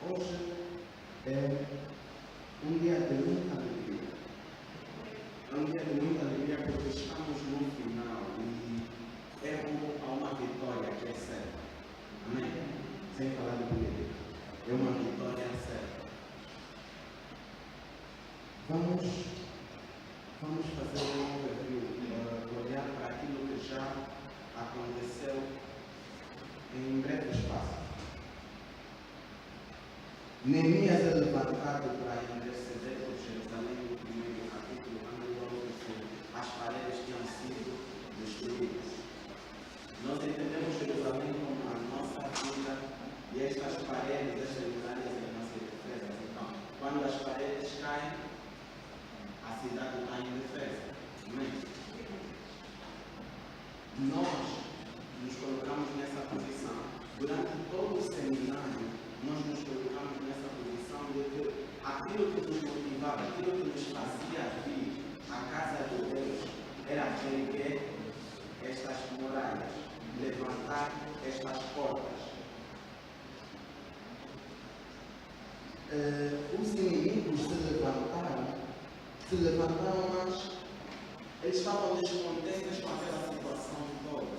Hoje é um dia de muita alegria. É um dia de muita alegria porque estamos no final e é uma vitória que é certa. Amém? Sem falar de política. É uma vitória certa. Vamos fazer um overview, olhar para aquilo que já aconteceu em um breve espaço. Neemias é levantado para interceder por Jerusalém no primeiro capítulo, quando as paredes tinham sido destruídas. Nós entendemos Jerusalém como a nossa vida e estas paredes, estas muralhas são as nossas defesas. Então, quando as paredes caem, a cidade está em defesa. Amém? Nós nos colocamos nessa posição. Durante todo o seminário, nós nos colocamos nessa posição de que aquilo que nos motivava, aquilo que nos fazia vir à casa de Deus, era erguer estas muralhas, levantar estas portas. Os inimigos se levantaram, mas eles estavam descontentes com aquela situação toda.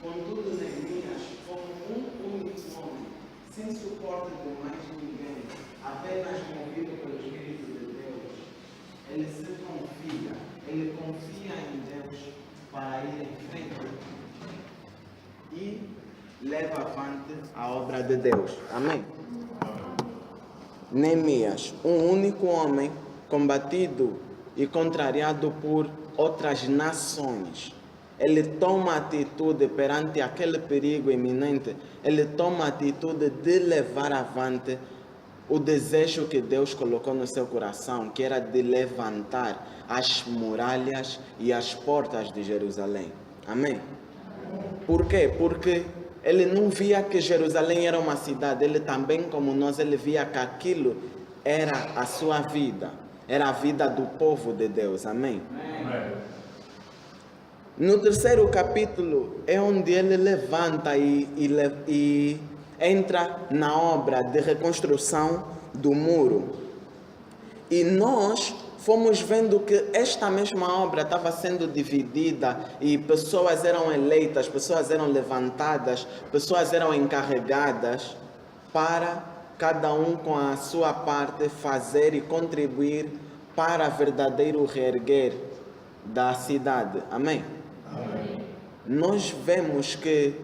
Contudo, Neemias, como um único homem, sem suporte de mais ninguém, apenas movido pelo Espírito de Deus, ele se confia, ele confia em Deus para ir em frente e leva avante a obra de Deus. Amém? Neemias, um único homem combatido e contrariado por outras nações. Ele toma atitude perante aquele perigo iminente, ele toma atitude de levar avante o desejo que Deus colocou no seu coração, que era de levantar as muralhas e as portas de Jerusalém. Amém? Por quê? Porque ele não via que Jerusalém era uma cidade, ele também, como nós, ele via que aquilo era a sua vida, era a vida do povo de Deus. Amém? Amém. No terceiro capítulo é onde ele levanta e entra na obra de reconstrução do muro. E nós fomos vendo que esta mesma obra estava sendo dividida e pessoas eram eleitas, pessoas eram levantadas, pessoas eram encarregadas para cada um com a sua parte fazer e contribuir para o verdadeiro reerguer da cidade. Amém? Amém. Nós vemos que,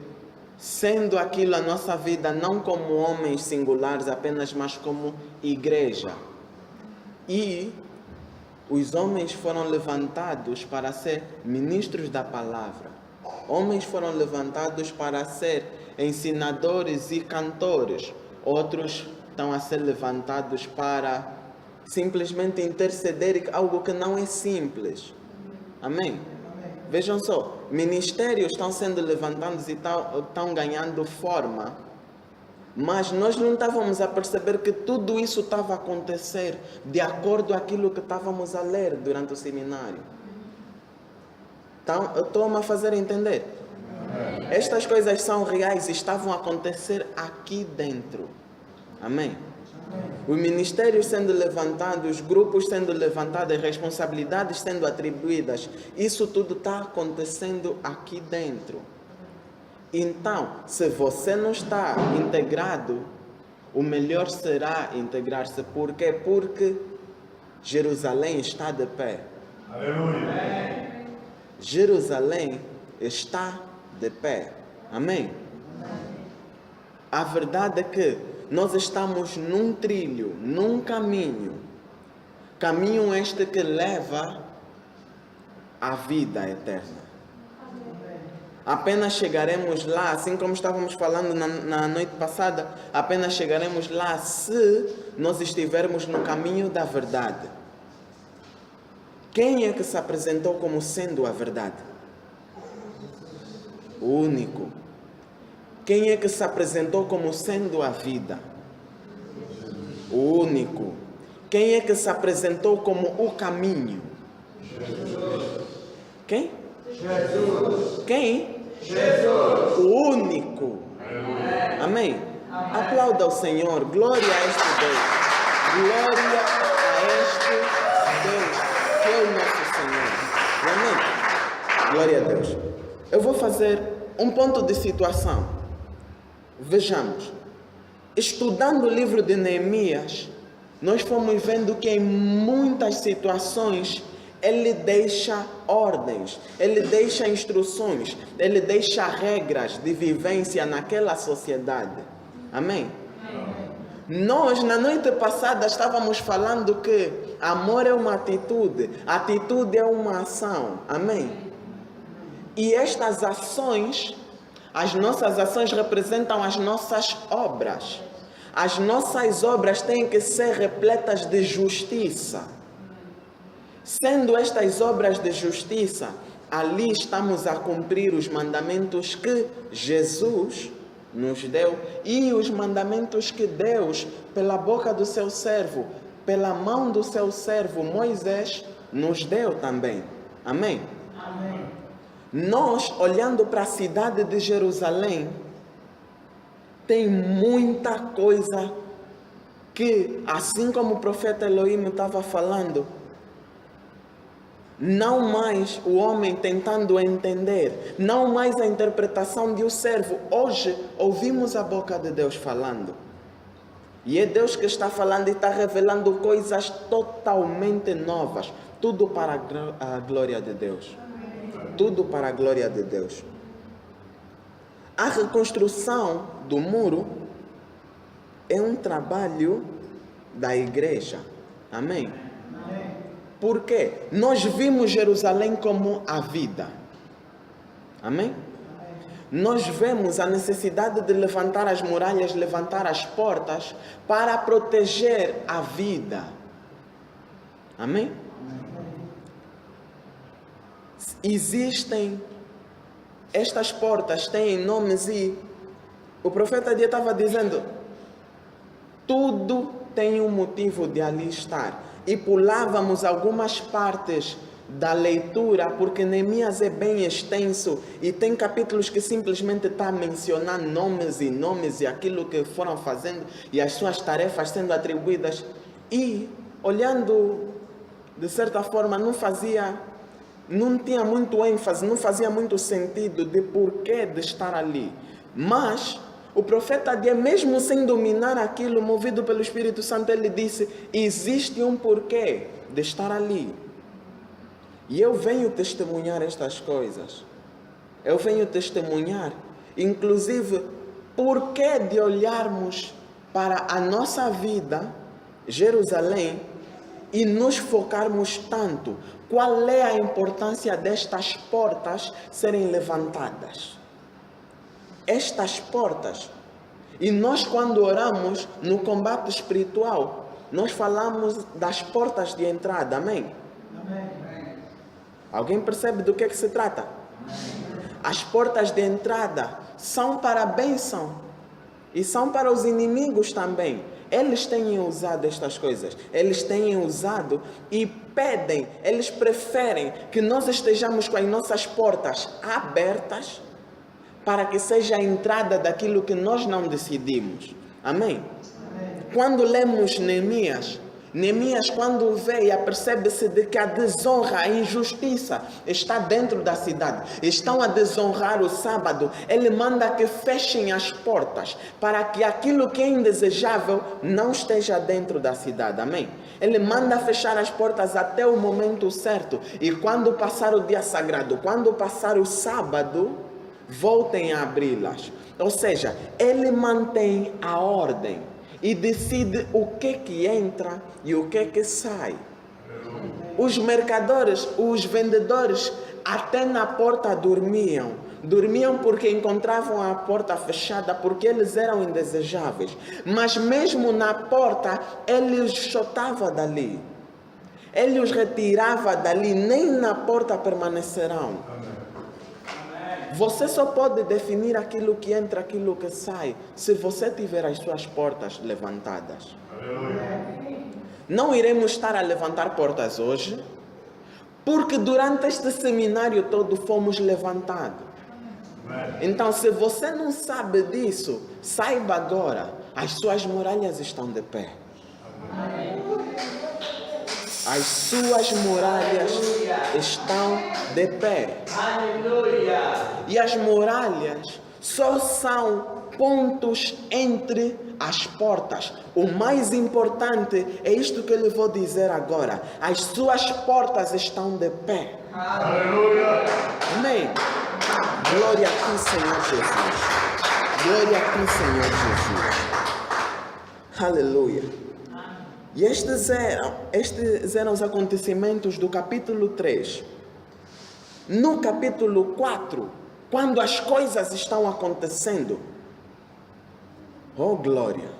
sendo aquilo a nossa vida, não como homens singulares apenas, mas como igreja. E os homens foram levantados para ser ministros da palavra. Homens foram levantados para ser ensinadores e cantores. Outros estão a ser levantados para simplesmente interceder, algo que não é simples. Amém? Vejam só, ministérios estão sendo levantados e estão ganhando forma, mas nós não estávamos a perceber que tudo isso estava a acontecer de acordo com aquilo que estávamos a ler durante o seminário. Então, eu estou-me a fazer entender. Estas coisas são reais e estavam a acontecer aqui dentro. Amém? Os ministérios sendo levantados, os grupos sendo levantados, as responsabilidades sendo atribuídas, isso tudo está acontecendo aqui dentro. Então, se você não está integrado, o melhor será integrar-se. Por quê? Porque Jerusalém está de pé. Aleluia! Jerusalém está de pé. Amém? A verdade é que nós estamos num trilho, num caminho este que leva à vida eterna. Apenas chegaremos lá, assim como estávamos falando na noite passada, apenas chegaremos lá se nós estivermos no caminho da verdade. Quem é que se apresentou como sendo a verdade? O único. Quem é que se apresentou como sendo a vida? O único. Quem é que se apresentou como o caminho? Jesus. Quem? Jesus. Quem? Jesus. O único. Amém. Aplauda o Senhor. Glória a este Deus. Glória a este Deus, que é o nosso Senhor. Amém? Glória a Deus. Eu vou fazer um ponto de situação. Vejamos. Estudando o livro de Neemias, nós fomos vendo que em muitas situações ele deixa ordens, ele deixa instruções, ele deixa regras de vivência naquela sociedade. Amém? Nós, na noite passada, estávamos falando que amor é uma atitude, atitude é uma ação. Amém? E estas ações, as nossas ações representam as nossas obras. As nossas obras têm que ser repletas de justiça. Sendo estas obras de justiça, ali estamos a cumprir os mandamentos que Jesus nos deu e os mandamentos que Deus, pela boca do seu servo, pela mão do seu servo Moisés, nos deu também. Amém? Amém. Nós, olhando para a cidade de Jerusalém, tem muita coisa que, assim como o profeta Elohim estava falando, não mais o homem tentando entender, não mais a interpretação de um servo. Hoje ouvimos a boca de Deus falando. E é Deus que está falando e está revelando coisas totalmente novas. Tudo para a glória de Deus. Tudo para a glória de Deus. A reconstrução do muro é um trabalho da igreja. Amém? Por quê? Nós vimos Jerusalém como a vida. Amém? Nós vemos a necessidade de levantar as muralhas, levantar as portas para proteger a vida. Amém? Existem, estas portas têm nomes e o profeta Dia estava dizendo, tudo tem um motivo de ali estar. E pulávamos algumas partes da leitura, porque Neemias é bem extenso e tem capítulos que simplesmente está a mencionar nomes e aquilo que foram fazendo e as suas tarefas sendo atribuídas. E, olhando, de certa forma, não tinha muito ênfase, não fazia muito sentido de porquê de estar ali. Mas o profeta Dia, mesmo sem dominar aquilo, movido pelo Espírito Santo, ele disse, existe um porquê de estar ali. E eu venho testemunhar estas coisas. Eu venho testemunhar, inclusive, porquê de olharmos para a nossa vida, Jerusalém, e nos focarmos tanto. Qual é a importância destas portas serem levantadas? Estas portas. E nós, quando oramos no combate espiritual, nós falamos das portas de entrada. Amém? Amém. Alguém percebe do que se trata? Amém. As portas de entrada são para a bênção e são para os inimigos também. Eles têm usado estas coisas. Eles têm usado e pedem, eles preferem que nós estejamos com as nossas portas abertas para que seja a entrada daquilo que nós não decidimos. Amém? Amém. Quando lemos Neemias, quando vê e apercebe-se de que a desonra, a injustiça está dentro da cidade, estão a desonrar o sábado, ele manda que fechem as portas para que aquilo que é indesejável não esteja dentro da cidade. Amém? Ele manda fechar as portas até o momento certo, e quando passar o dia sagrado, quando passar o sábado, voltem a abri-las. Ou seja, ele mantém a ordem e decide o que entra e o que sai. Os mercadores, os vendedores, até na porta dormiam. Dormiam porque encontravam a porta fechada, porque eles eram indesejáveis. Mas mesmo na porta, ele os chutava dali. Ele os retirava dali, nem na porta permanecerão. Você só pode definir aquilo que entra, aquilo que sai, se você tiver as suas portas levantadas. Aleluia. Não iremos estar a levantar portas hoje, porque durante este seminário todo fomos levantados. Então, se você não sabe disso, saiba agora, as suas muralhas estão de pé. As suas muralhas estão de pé. E as muralhas só são pontos entre as portas. O mais importante é isto que eu lhe vou dizer agora. As suas portas estão de pé. Aleluia. Amém. Glória a ti, Senhor Jesus. Glória a ti, Senhor Jesus. Aleluia. E estes eram os acontecimentos do capítulo 3. No capítulo 4, quando as coisas estão acontecendo, oh glória!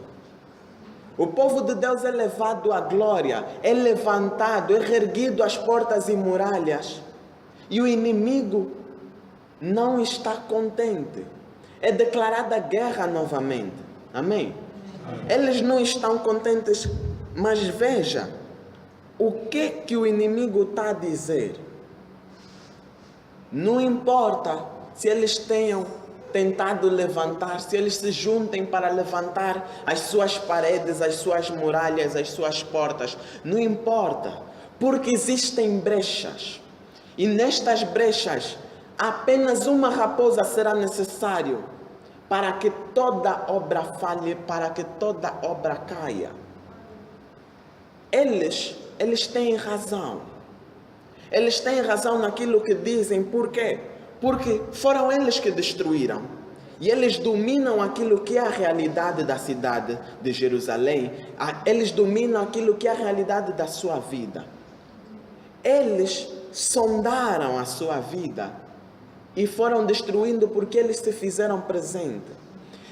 O povo de Deus é levado à glória, é levantado, é reerguido às portas e muralhas, e o inimigo não está contente. É declarada guerra novamente. Amém? Eles não estão contentes, mas veja o que o inimigo está a dizer. Não importa se eles tenham tentado levantar, se eles se juntem para levantar as suas paredes, as suas muralhas, as suas portas. Não importa, porque existem brechas. E nestas brechas, apenas uma raposa será necessário para que toda obra falhe, para que toda obra caia. Eles têm razão. Eles têm razão naquilo que dizem. Por quê? Porque foram eles que destruíram. E eles dominam aquilo que é a realidade da cidade de Jerusalém. Eles dominam aquilo que é a realidade da sua vida. Eles sondaram a sua vida e foram destruindo porque eles se fizeram presente.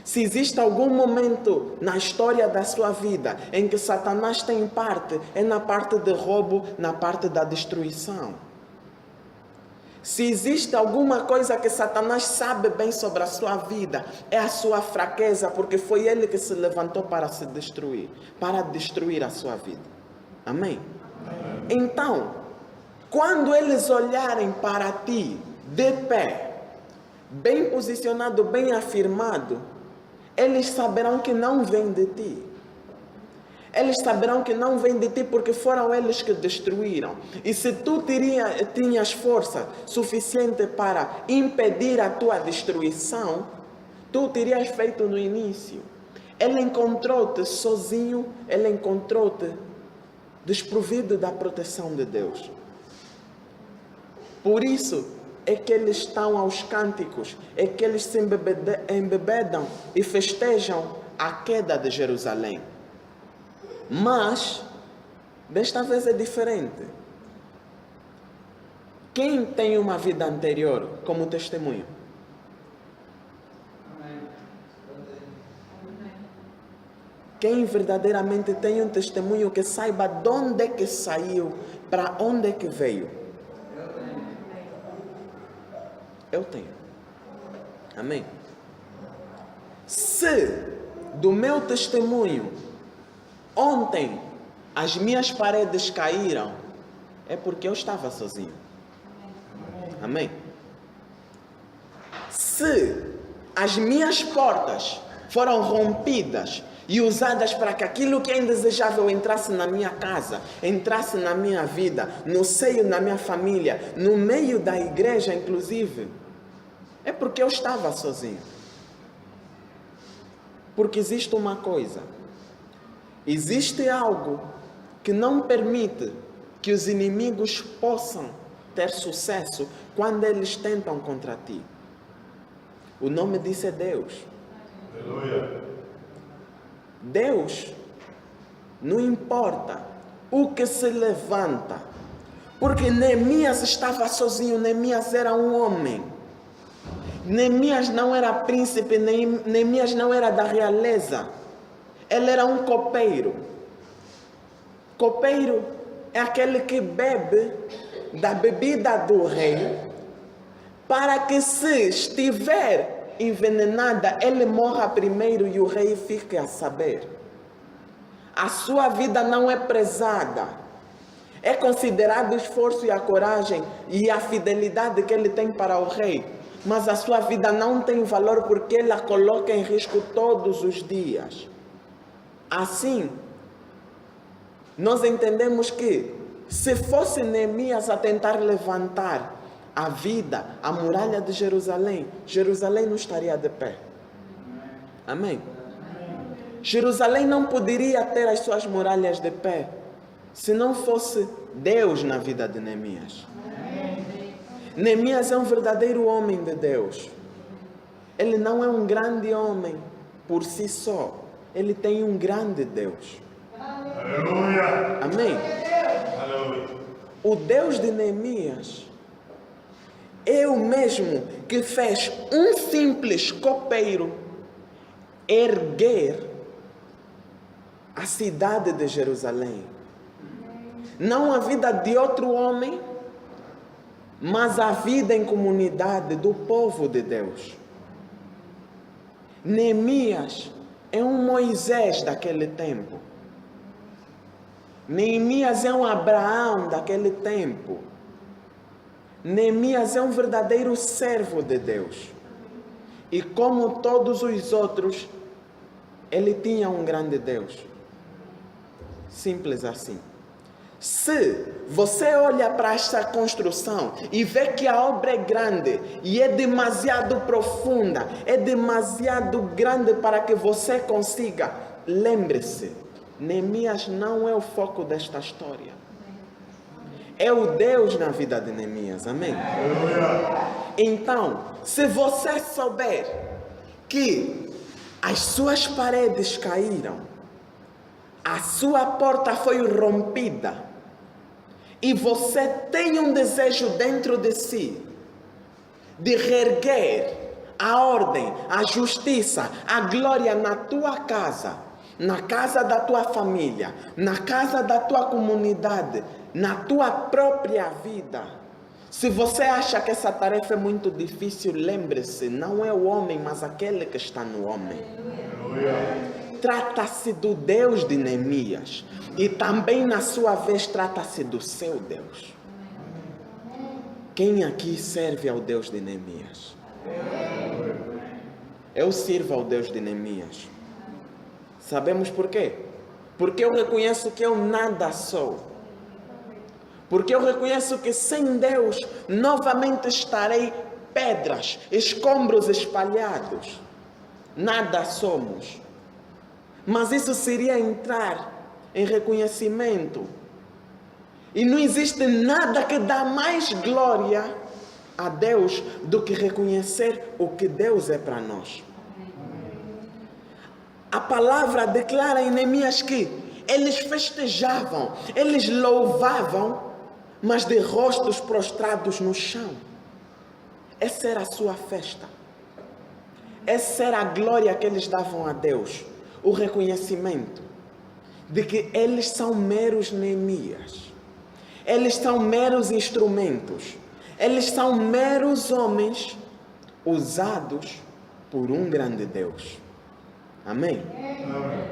Se existe algum momento na história da sua vida em que Satanás tem parte, é na parte de roubo, na parte da destruição. Se existe alguma coisa que Satanás sabe bem sobre a sua vida, é a sua fraqueza, porque foi ele que se levantou para se destruir, para destruir a sua vida. Amém? Amém. Então, quando eles olharem para ti de pé, bem posicionado, bem afirmado, eles saberão que não vem de ti. Eles saberão que não vem de ti porque foram eles que destruíram. E se tu tinhas força suficiente para impedir a tua destruição, tu terias feito no início. Ele encontrou-te sozinho, ele encontrou-te desprovido da proteção de Deus. Por isso é que eles estão aos cânticos, é que eles se embebedam e festejam a queda de Jerusalém. Mas, desta vez é diferente. Quem tem uma vida anterior como testemunho? Quem verdadeiramente tem um testemunho que saiba de onde é que saiu, para onde é que veio? Eu tenho. Amém? Se do meu testemunho ontem as minhas paredes caíram, é porque eu estava sozinho. Amém? Se as minhas portas foram rompidas e usadas para que aquilo que é indesejável entrasse na minha casa, entrasse na minha vida, no seio da minha família, no meio da igreja inclusive, é porque eu estava sozinho. Porque existe uma coisa. Existe algo que não permite que os inimigos possam ter sucesso quando eles tentam contra ti. O nome disso é Deus. Aleluia. Deus, não importa o que se levanta, porque Neemias estava sozinho, Neemias era um homem. Neemias não era príncipe, Neemias não era da realeza. Ele era um copeiro. Copeiro é aquele que bebe da bebida do rei, para que se estiver envenenada, ele morra primeiro e o rei fique a saber. A sua vida não é prezada. É considerado o esforço e a coragem e a fidelidade que ele tem para o rei. mas a sua vida não tem valor porque ela coloca em risco todos os dias. Assim, nós entendemos que se fosse Neemias a tentar levantar a vida, a muralha de Jerusalém, Jerusalém não estaria de pé. Amém? Jerusalém não poderia ter as suas muralhas de pé se não fosse Deus na vida de Neemias. Neemias é um verdadeiro homem de Deus. Ele não é um grande homem por si só. Ele tem um grande Deus. Aleluia. Amém? Aleluia. O Deus de Neemias é o mesmo que fez um simples copeiro erguer a cidade de Jerusalém. Não a vida de outro homem, mas a vida em comunidade do povo de Deus. Neemias é um Moisés daquele tempo. Neemias é um Abraão daquele tempo. Neemias é um verdadeiro servo de Deus. E como todos os outros, ele tinha um grande Deus. Simples assim. Se você olha para esta construção e vê que a obra é grande e é demasiado profunda, é demasiado grande para que você consiga, lembre-se, Neemias não é o foco desta história. É o Deus na vida de Neemias, amém? Então, se você souber que as suas paredes caíram, a sua porta foi rompida, e você tem um desejo dentro de si de reerguer a ordem, a justiça, a glória na tua casa, na casa da tua família, na casa da tua comunidade, na tua própria vida. Se você acha que essa tarefa é muito difícil, lembre-se, não é o homem, mas aquele que está no homem. Trata-se do Deus de Neemias. E também, na sua vez, trata-se do seu Deus. Quem aqui serve ao Deus de Neemias? Eu sirvo ao Deus de Neemias. Sabemos por quê? Porque eu reconheço que eu nada sou. Porque eu reconheço que sem Deus, novamente estarei pedras, escombros espalhados. Nada somos. Mas isso seria entrar em reconhecimento. E não existe nada que dá mais glória a Deus do que reconhecer o que Deus é para nós. A palavra declara em Neemias que eles festejavam, eles louvavam, mas de rostos prostrados no chão. Essa era a sua festa. Essa era a glória que eles davam a Deus. O reconhecimento de que eles são meros Neemias. Eles são meros instrumentos. Eles são meros homens usados por um grande Deus. Amém? Amém.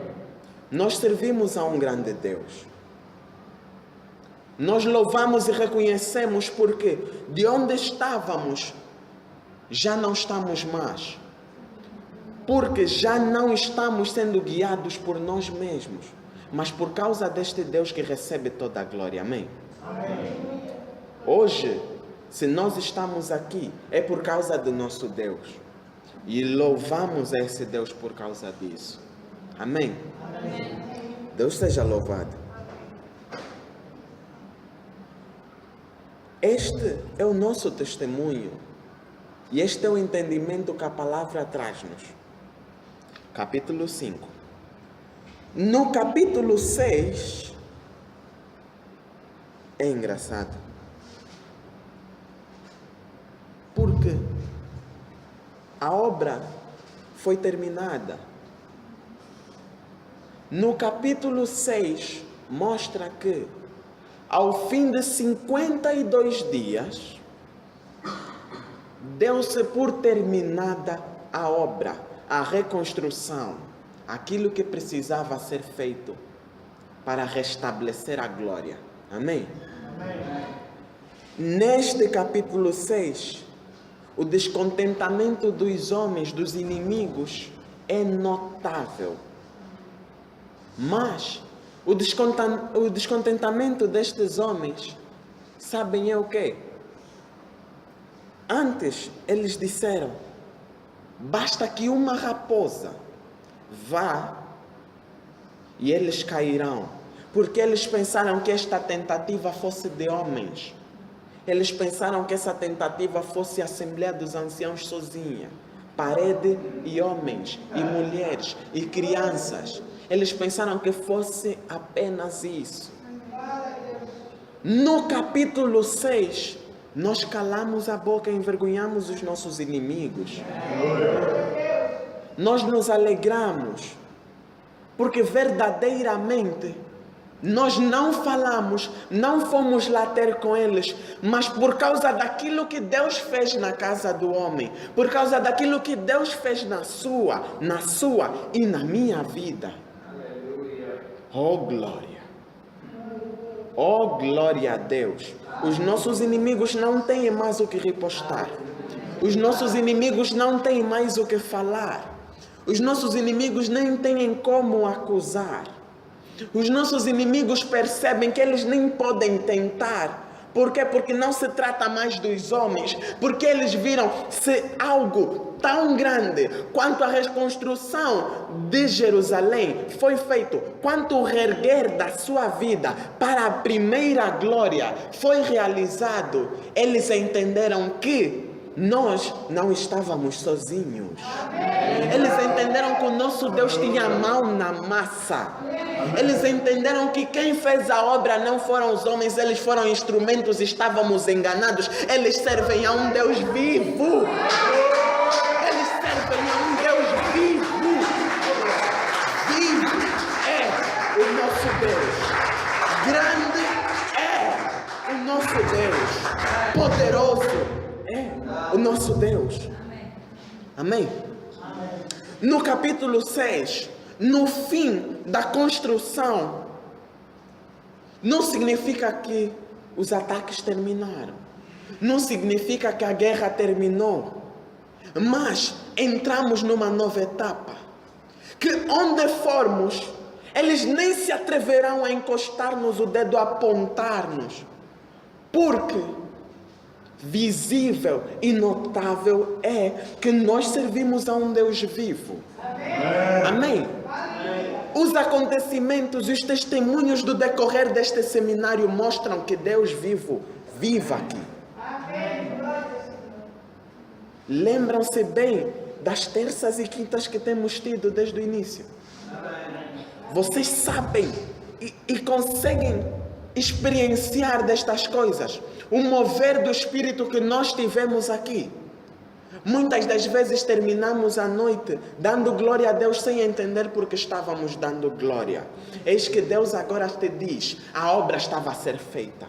Nós servimos a um grande Deus. Nós louvamos e reconhecemos porque de onde estávamos já não estamos mais. Porque já não estamos sendo guiados por nós mesmos, mas por causa deste Deus que recebe toda a glória. Amém? Amém. Hoje, se nós estamos aqui, é por causa do nosso Deus. E louvamos a esse Deus por causa disso. Amém? Amém. Deus seja louvado. Este é o nosso testemunho. E este é o entendimento que a palavra traz-nos. Capítulo 5. No capítulo 6, é engraçado. Porque a obra foi terminada. No capítulo 6, mostra que, ao fim de 52 dias, deu-se por terminada a obra, a reconstrução, aquilo que precisava ser feito para restabelecer a glória. Amém? Amém. Neste capítulo 6, o descontentamento dos homens, dos inimigos, é notável. Mas o descontentamento destes homens, sabem é o quê? Antes eles disseram, basta que uma raposa vá e eles cairão. Porque eles pensaram que esta tentativa fosse de homens. Eles pensaram que essa tentativa fosse a Assembleia dos Anciãos sozinha. Parede e homens, e mulheres, e crianças. Eles pensaram que fosse apenas isso. No capítulo 6, nós calamos a boca e envergonhamos os nossos inimigos. Nós nos alegramos, porque verdadeiramente nós não falamos, não fomos lá ter com eles, mas por causa daquilo que Deus fez na casa do homem, por causa daquilo que Deus fez na sua e na minha vida. Oh glória! Oh glória a Deus! Os nossos inimigos não têm mais o que repostar. Os nossos inimigos não têm mais o que falar. Os nossos inimigos nem têm como acusar. Os nossos inimigos percebem que eles nem podem tentar. Por quê? Porque não se trata mais dos homens. Porque eles viram se algo tão grande quanto a reconstrução de Jerusalém foi feito, quanto o reerguer da sua vida para a primeira glória foi realizado, eles entenderam que nós não estávamos sozinhos. Eles entenderam que o nosso Deus tinha a mão na massa. Eles entenderam que quem fez a obra não foram os homens, eles foram instrumentos, estávamos enganados. Eles servem a um Deus vivo. Eles servem a um Deus vivo. Vivo é o nosso Deus. Grande é o nosso Deus. Poderoso é o nosso Deus. Amém? No capítulo 6, no fim da construção, não significa que os ataques terminaram. Não significa que a guerra terminou. Mas entramos numa nova etapa. Que onde formos, eles nem se atreverão a encostar-nos o dedo, a apontar-nos. Porque visível e notável é que nós servimos a um Deus vivo. Amém? Os acontecimentos e os testemunhos do decorrer deste seminário mostram que Deus vivo vive aqui. Lembram-se bem das terças e quintas que temos tido desde o início. Vocês sabem e conseguem experienciar destas coisas. O mover do Espírito que nós tivemos aqui. Muitas das vezes terminamos a noite dando glória a Deus sem entender porque estávamos dando glória. Eis que Deus agora te diz, a obra estava a ser feita.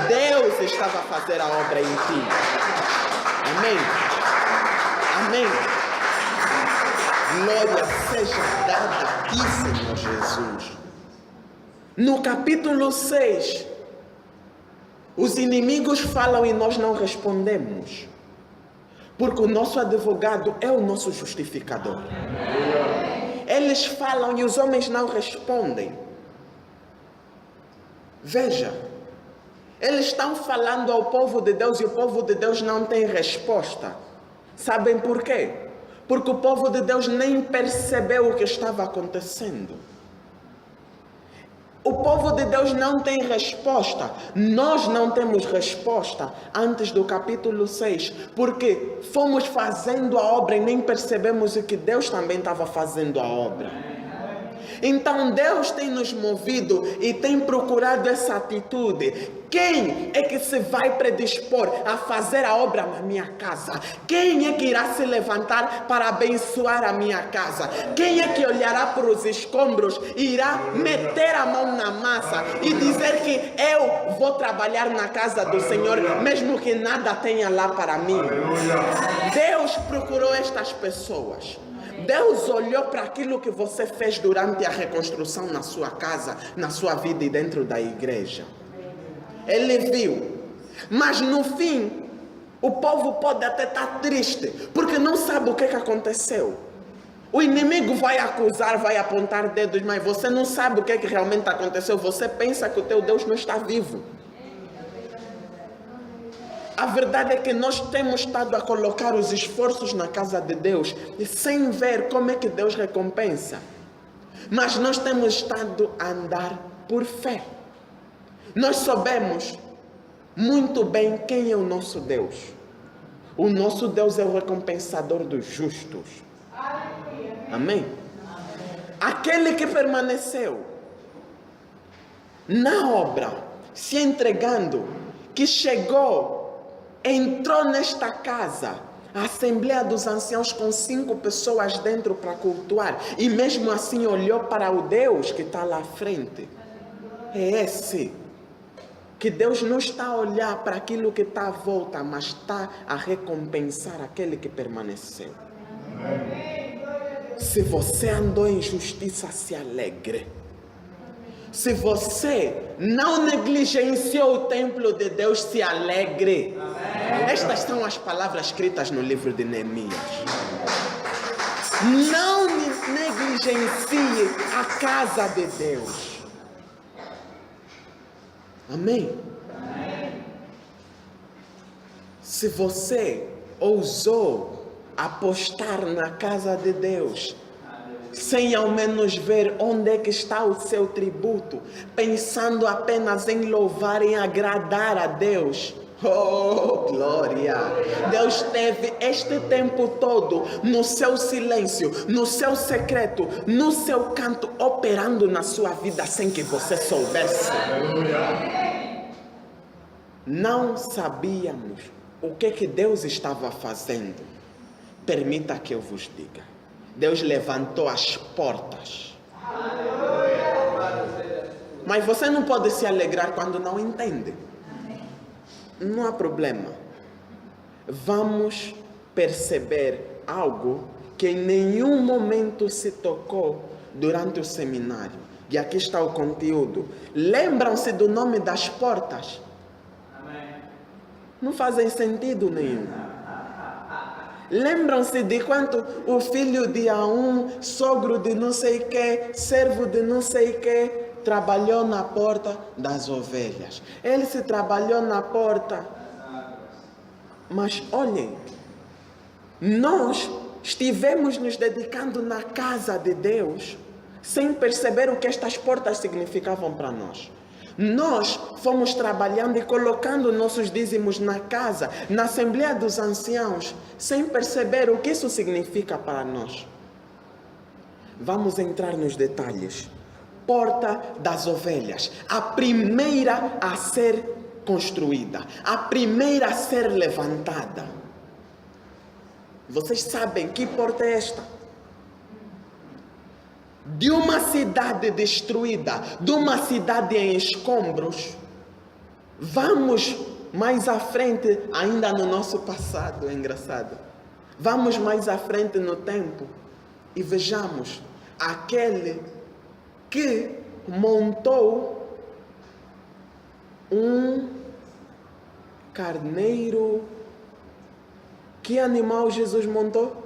Deus estava a fazer a obra em ti. Amém. Amém. Glória seja dada a ti, Senhor Jesus. No capítulo 6, os inimigos falam e nós não respondemos. Porque o nosso advogado é o nosso justificador. Eles falam e os homens não respondem. Veja, eles estão falando ao povo de Deus e o povo de Deus não tem resposta. Sabem por quê? Porque o povo de Deus nem percebeu o que estava acontecendo. O povo de Deus não tem resposta. Nós não temos resposta antes do capítulo 6. Porque fomos fazendo a obra e nem percebemos que Deus também estava fazendo a obra. Então Deus tem nos movido e tem procurado essa atitude. Quem é que se vai predispor a fazer a obra na minha casa? Quem é que irá se levantar para abençoar a minha casa? Quem é que olhará para os escombros e irá meter a mão na massa e dizer que eu vou trabalhar na casa do Senhor, mesmo que nada tenha lá para mim? Deus procurou estas pessoas. Deus olhou para aquilo que você fez durante a reconstrução na sua casa, na sua vida e dentro da igreja. Ele viu. Mas no fim, O povo pode até estar triste, porque não sabe o que aconteceu. O inimigo vai acusar, vai apontar dedos, mas você não sabe o que realmente aconteceu. Você pensa que o teu Deus não está vivo. A verdade é que nós temos estado a colocar os esforços na casa de Deus sem ver como é que Deus recompensa. Mas nós temos estado a andar por fé. Nós sabemos muito bem quem é o nosso Deus. O nosso Deus é o recompensador dos justos. Amém? Aquele que permaneceu na obra, se entregando, que chegou, entrou nesta casa, a Assembleia dos Anciãos com 5 pessoas dentro para cultuar, e mesmo assim olhou para o Deus que está lá à frente. É esse. Que Deus não está a olhar para aquilo que está à volta, mas está a recompensar aquele que permaneceu. Se você andou em justiça, se alegre. Se você não negligenciou o templo de Deus, se alegre. Estas são as palavras escritas no livro de Neemias. Não negligencie a casa de Deus. Amém? Se você ousou apostar na casa de Deus, sem ao menos ver onde é que está o seu tributo, pensando apenas em louvar, em agradar a Deus, oh, glória! Deus teve este tempo todo no seu silêncio, no seu secreto, no seu canto, operando na sua vida sem que você soubesse. Não sabíamos o que Deus estava fazendo. Permita que eu vos diga. Deus levantou as portas. Mas você não pode se alegrar quando não entende. Não há problema. Vamos perceber algo que em nenhum momento se tocou durante o seminário. E aqui está o conteúdo. Lembram-se do nome das portas? Não fazem sentido nenhum. Lembram-se de quanto o filho de um sogro de não sei o que, servo de não sei o que, trabalhou na porta das ovelhas. Ele se trabalhou na porta. Mas olhem, nós estivemos nos dedicando na casa de Deus sem perceber o que estas portas significavam para nós. Nós fomos trabalhando e colocando nossos dízimos na casa, na Assembleia dos Anciãos, sem perceber o que isso significa para nós. Vamos entrar nos detalhes. Porta das ovelhas, a primeira a ser construída, a primeira a ser levantada. Vocês sabem que porta é esta? De uma cidade destruída, de uma cidade em escombros. Vamos mais à frente, ainda no nosso passado, é engraçado. Vamos mais à frente no tempo e vejamos aquele que montou um carneiro. Que animal Jesus montou?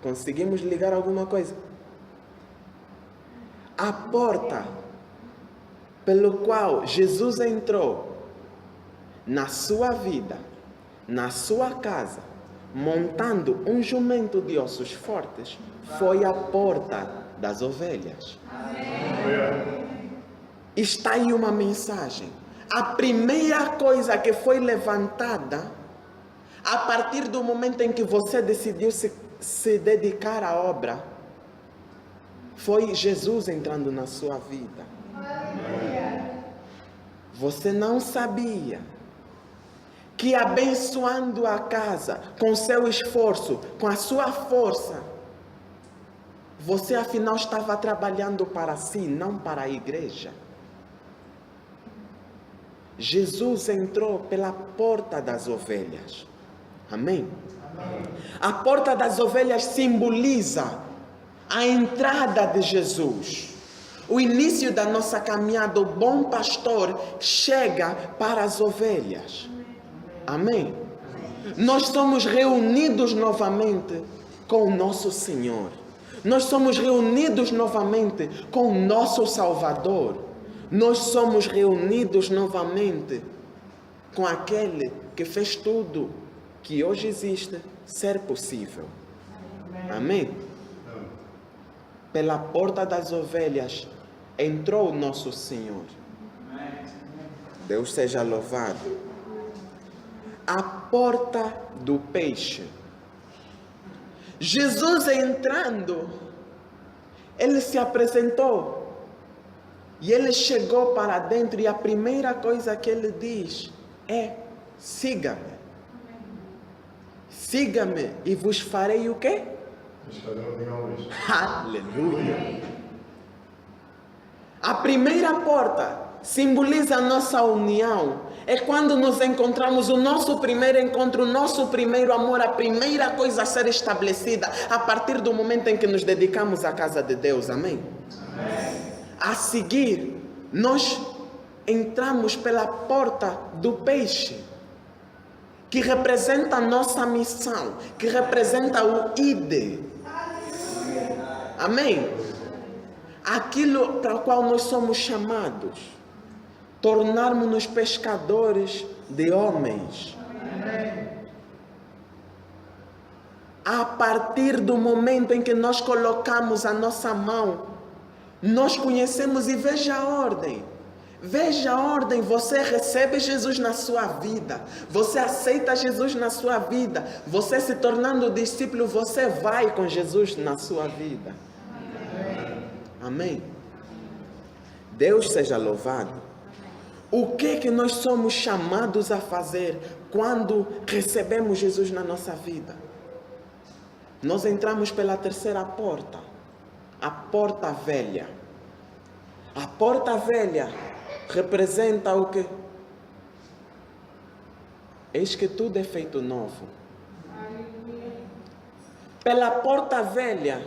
Conseguimos ligar alguma coisa? A porta pelo qual Jesus entrou na sua vida, na sua casa, montando um jumento de ossos fortes, foi a porta das ovelhas. Está aí uma mensagem. A primeira coisa que foi levantada, a partir do momento em que você decidiu se dedicar à obra, foi Jesus entrando na sua vida. Você não sabia que abençoando a casa com seu esforço, com a sua força, você afinal estava trabalhando para si, não para a igreja. Jesus entrou pela porta das ovelhas. Amém? A porta das ovelhas simboliza a entrada de Jesus. O início da nossa caminhada, o bom pastor chega para as ovelhas. Amém? Nós somos reunidos novamente com o nosso Senhor. Nós somos reunidos novamente com o nosso Salvador. Nós somos reunidos novamente com aquele que fez tudo que hoje existe ser possível. Amém? Pela porta das ovelhas entrou o nosso Senhor. Deus seja louvado. A porta do peixe. Jesus entrando, ele se apresentou e ele chegou para dentro e a primeira coisa que ele diz é: siga-me. Siga-me e vos farei o quê? Aleluia! A primeira porta simboliza a nossa união. É quando nos encontramos, o nosso primeiro encontro, o nosso primeiro amor, a primeira coisa a ser estabelecida a partir do momento em que nos dedicamos à casa de Deus. Amém? Amém. A seguir, nós entramos pela porta do peixe, que representa a nossa missão, que representa o ID. Amém? Aquilo para o qual nós somos chamados. Tornarmos-nos pescadores de homens. A partir do momento em que nós colocamos a nossa mão, nós conhecemos, e veja a ordem. Veja a ordem, você recebe Jesus na sua vida, você aceita Jesus na sua vida, você se tornando discípulo, você vai com Jesus na sua vida. Amém? Deus seja louvado. O que nós somos chamados a fazer quando recebemos Jesus na nossa vida? Nós entramos pela terceira porta, a porta velha. A porta velha representa o quê? Eis que tudo é feito novo. Pela porta velha,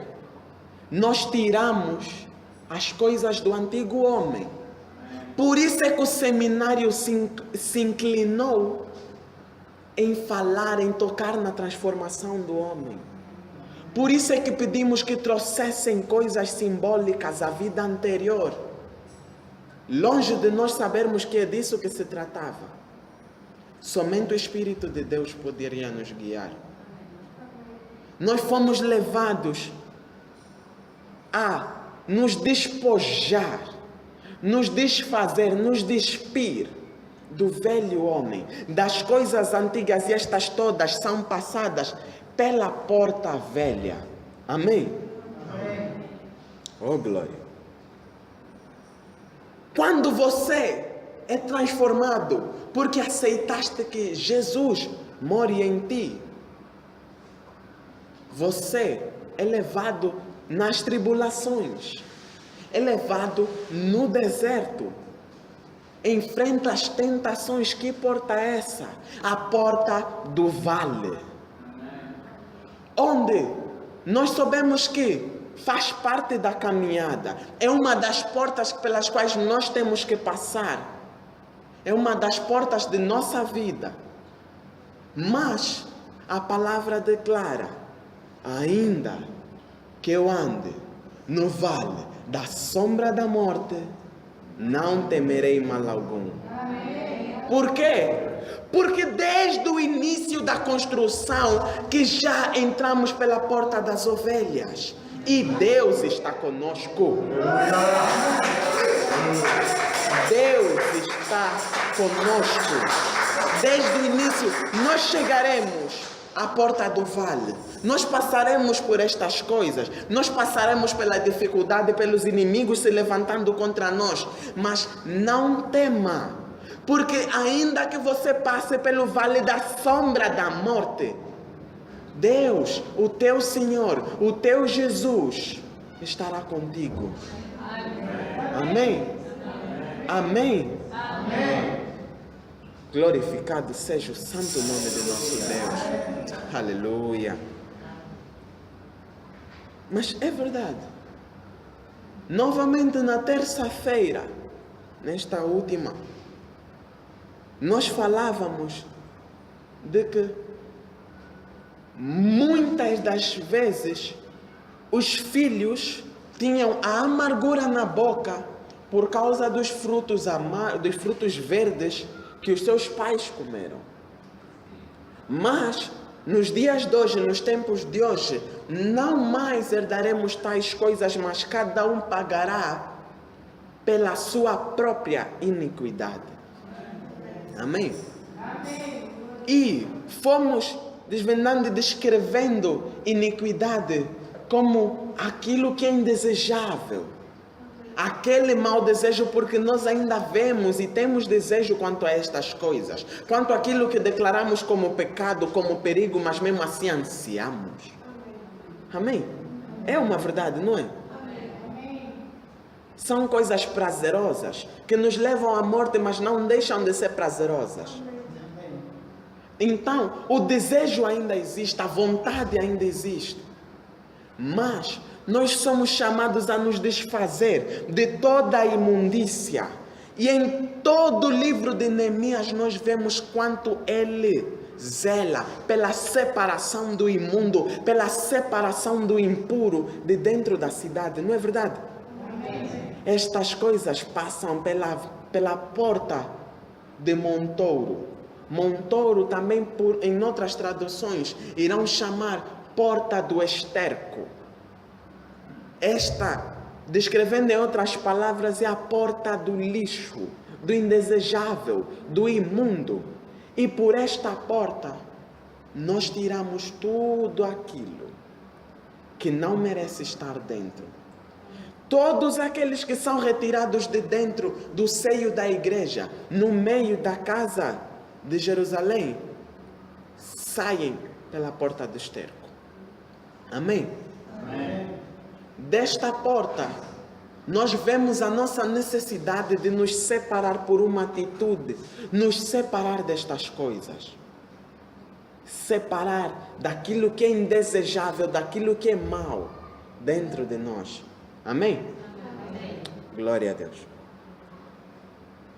nós tiramos as coisas do antigo homem. Por isso é que o seminário se inclinou em falar, em tocar na transformação do homem. Por isso é que pedimos que trouxessem coisas simbólicas à vida anterior. Longe de nós sabermos que é disso que se tratava. Somente o Espírito de Deus poderia nos guiar. Nós fomos levados a nos despojar, nos desfazer, nos despir do velho homem, das coisas antigas, e estas todas são passadas pela porta velha. Amém? Amém. Oh, glória. Quando você é transformado, porque aceitaste que Jesus mora em ti, você é levado nas tribulações, é levado no deserto, enfrenta as tentações. Que porta é essa? A porta do vale, onde nós sabemos que faz parte da caminhada, é uma das portas pelas quais nós temos que passar, é uma das portas de nossa vida. Mas a palavra declara: ainda que eu ande no vale da sombra da morte, não temerei mal algum. Por quê? Porque desde o início da construção que já entramos pela porta das ovelhas, e Deus está conosco. Deus está conosco. Desde o início nós chegaremos à porta do vale. Nós passaremos por estas coisas. Nós passaremos pela dificuldade, pelos inimigos se levantando contra nós. Mas não tema, porque ainda que você passe pelo vale da sombra da morte, Deus, o teu Senhor, o teu Jesus, estará contigo. Amém? Amém? Amém. Glorificado seja o santo nome de nosso Deus. Aleluia. Mas é verdade. Novamente na terça-feira, nesta última, nós falávamos de que muitas das vezes os filhos tinham a amargura na boca por causa dos frutos verdes que os seus pais comeram. Mas nos dias de hoje, nos tempos de hoje, não mais herdaremos tais coisas, mas cada um pagará pela sua própria iniquidade. Amém? E fomos desvendando e descrevendo iniquidade como aquilo que é indesejável. Aquele mau desejo, porque nós ainda vemos e temos desejo quanto a estas coisas, quanto àquilo que declaramos como pecado, como perigo, mas mesmo assim ansiamos. Amém? É uma verdade, não é? São coisas prazerosas que nos levam à morte, mas não deixam de ser prazerosas. Então, o desejo ainda existe, a vontade ainda existe. Mas nós somos chamados a nos desfazer de toda a imundícia. E em todo o livro de Neemias nós vemos quanto ele zela pela separação do imundo, pela separação do impuro de dentro da cidade. Não é verdade? Estas coisas passam pela porta de Montouro. Montouro também, em outras traduções, irão chamar porta do esterco. Esta, descrevendo em outras palavras, é a porta do lixo, do indesejável, do imundo. E por esta porta, nós tiramos tudo aquilo que não merece estar dentro. Todos aqueles que são retirados de dentro do seio da igreja, no meio da casa de Jerusalém, saem pela porta do esterco. Amém? Amém. Desta porta, nós vemos a nossa necessidade de nos separar por uma atitude, nos separar destas coisas. Separar daquilo que é indesejável, daquilo que é mau dentro de nós. Amém? Amém. Glória a Deus.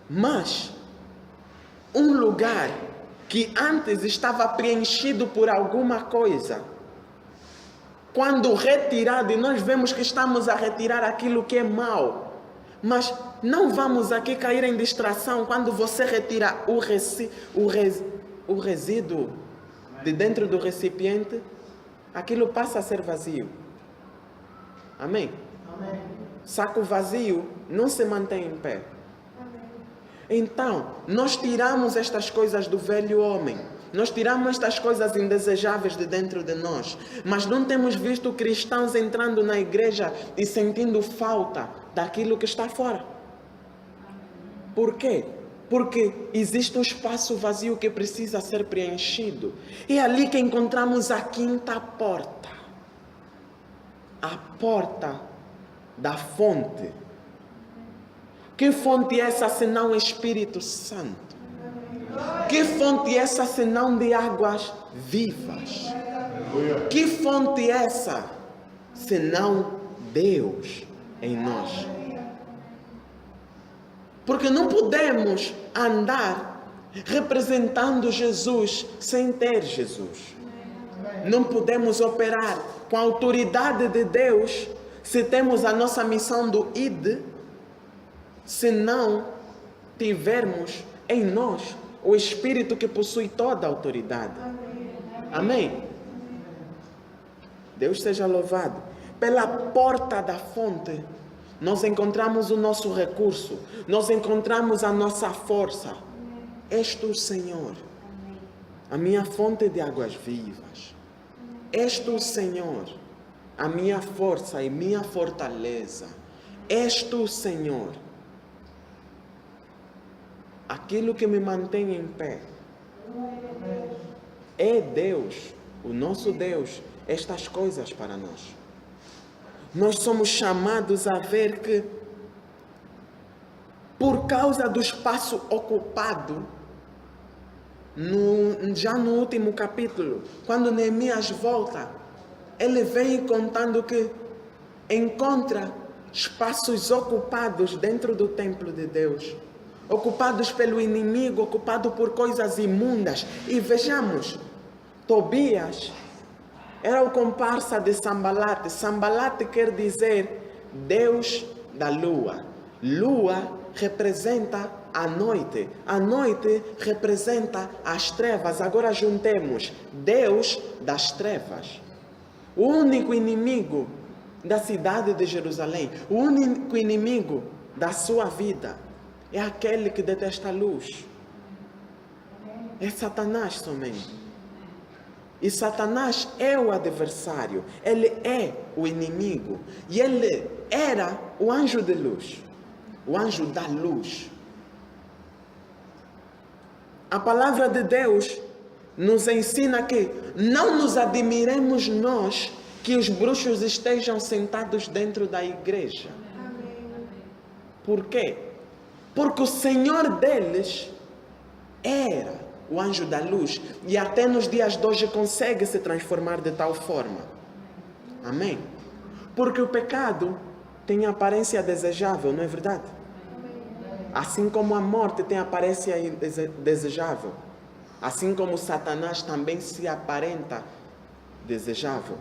Mas um lugar que antes estava preenchido por alguma coisa, quando retirado, e nós vemos que estamos a retirar aquilo que é mau, mas não vamos aqui cair em distração quando você retira o resíduo de dentro do recipiente, aquilo passa a ser vazio. Amém? Amém. Saco vazio não se mantém em pé. Então, nós tiramos estas coisas do velho homem. Nós tiramos estas coisas indesejáveis de dentro de nós. Mas não temos visto cristãos entrando na igreja e sentindo falta daquilo que está fora. Por quê? Porque existe um espaço vazio que precisa ser preenchido. E é ali que encontramos a quinta porta. A porta da fonte. Que fonte é essa senão Espírito Santo? Que fonte é essa senão de águas vivas? Que fonte é essa senão Deus em nós? Porque não podemos andar representando Jesus sem ter Jesus. Não podemos operar com a autoridade de Deus se temos a nossa missão do ID, se não tivermos em nós o Espírito que possui toda a autoridade. Amém? Deus seja louvado. Pela porta da fonte, nós encontramos o nosso recurso, nós encontramos a nossa força. És tu, Senhor, a minha fonte de águas vivas. És tu, Senhor, a minha força e minha fortaleza. És tu, Senhor, aquilo que me mantém em pé. É Deus, o nosso Deus, estas coisas para nós. Nós somos chamados a ver que, por causa do espaço ocupado, já no último capítulo, quando Neemias volta, ele vem contando que encontra espaços ocupados dentro do templo de Deus, ocupados pelo inimigo, ocupados por coisas imundas. E vejamos, Tobias era o comparsa de Sambalate. Sambalate quer dizer Deus da lua. Lua representa a noite representa as trevas. Agora juntemos Deus das trevas. O único inimigo da cidade de Jerusalém, o único inimigo da sua vida é aquele que detesta a luz. É Satanás somente. E Satanás é o adversário, ele é o inimigo. E ele era o anjo de luz, o anjo da luz. A palavra de Deus nos ensina que não nos admiremos nós que os bruxos estejam sentados dentro da igreja. Por quê? Porque o Senhor deles era o anjo da luz e até nos dias de hoje consegue se transformar de tal forma. Amém? Porque o pecado tem aparência desejável, não é verdade? Assim como a morte tem aparência desejável, assim como Satanás também se aparenta desejável.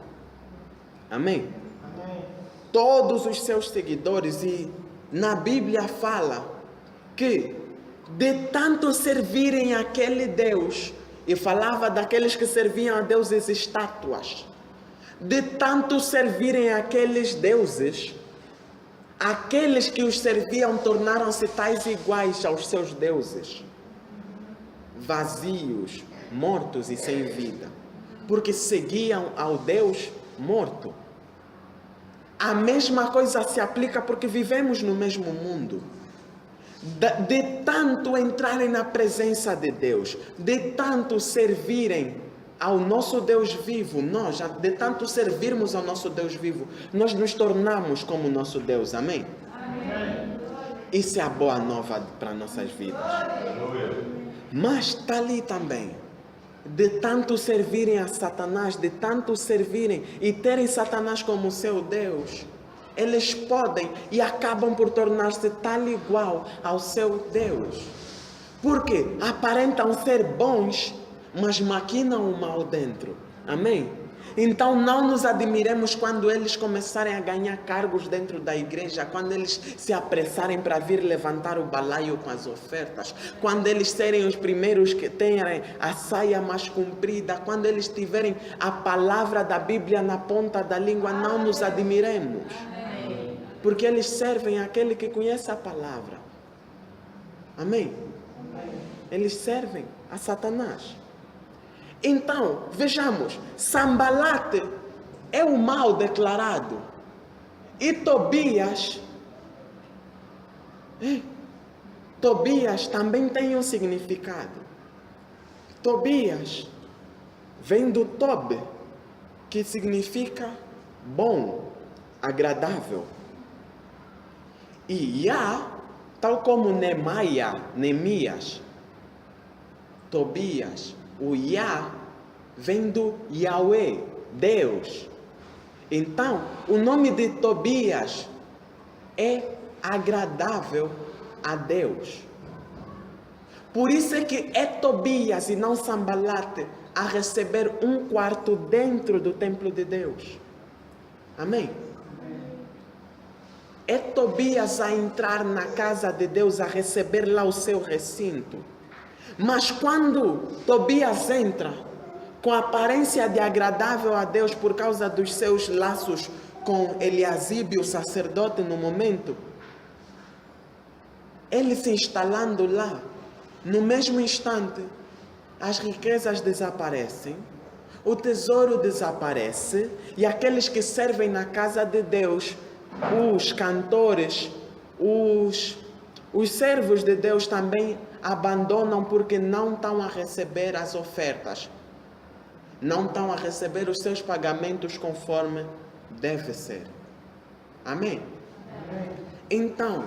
Amém? Amém. Todos os seus seguidores, e na Bíblia fala que de tanto servirem aquele Deus, e falava daqueles que serviam a deuses estátuas, de tanto servirem aqueles deuses, aqueles que os serviam tornaram-se tais iguais aos seus deuses, vazios, mortos e sem vida, porque seguiam ao Deus morto. A mesma coisa se aplica porque vivemos no mesmo mundo. De tanto entrarem na presença de Deus, de tanto servirem ao nosso Deus vivo, nós, de tanto servirmos ao nosso Deus vivo, nós nos tornamos como o nosso Deus. Amém? Amém. Isso é a boa nova para nossas vidas. Mas está ali também, de tanto servirem a Satanás, de tanto servirem e terem Satanás como seu Deus, eles podem e acabam por tornar-se tal igual ao seu Deus. Porque aparentam ser bons, mas maquinam o mal dentro. Amém? Então não nos admiremos quando eles começarem a ganhar cargos dentro da igreja, quando eles se apressarem para vir levantar o balaio com as ofertas, quando eles serem os primeiros que tenham a saia mais comprida, quando eles tiverem a palavra da Bíblia na ponta da língua, não nos admiremos. Porque eles servem àquele que conhece a palavra. Amém? Eles servem a Satanás. Então, vejamos, Sambalate é o mal declarado. E Tobias também tem um significado. Tobias vem do Tob, que significa bom, agradável. E Yah, tal como Neemias, Tobias, o Yah vem do Yahweh, Deus. Então, o nome de Tobias é agradável a Deus. Por isso é que é Tobias e não Sambalate a receber um quarto dentro do templo de Deus. Amém? É Tobias a entrar na casa de Deus, a receber lá o seu recinto. Mas quando Tobias entra com a aparência de agradável a Deus por causa dos seus laços com Eliasibe, o sacerdote, no momento, ele se instalando lá, no mesmo instante, as riquezas desaparecem, o tesouro desaparece, e aqueles que servem na casa de Deus, os cantores, os servos de Deus também abandonam porque não estão a receber as ofertas. Não estão a receber os seus pagamentos conforme deve ser. Amém? Amém. Então,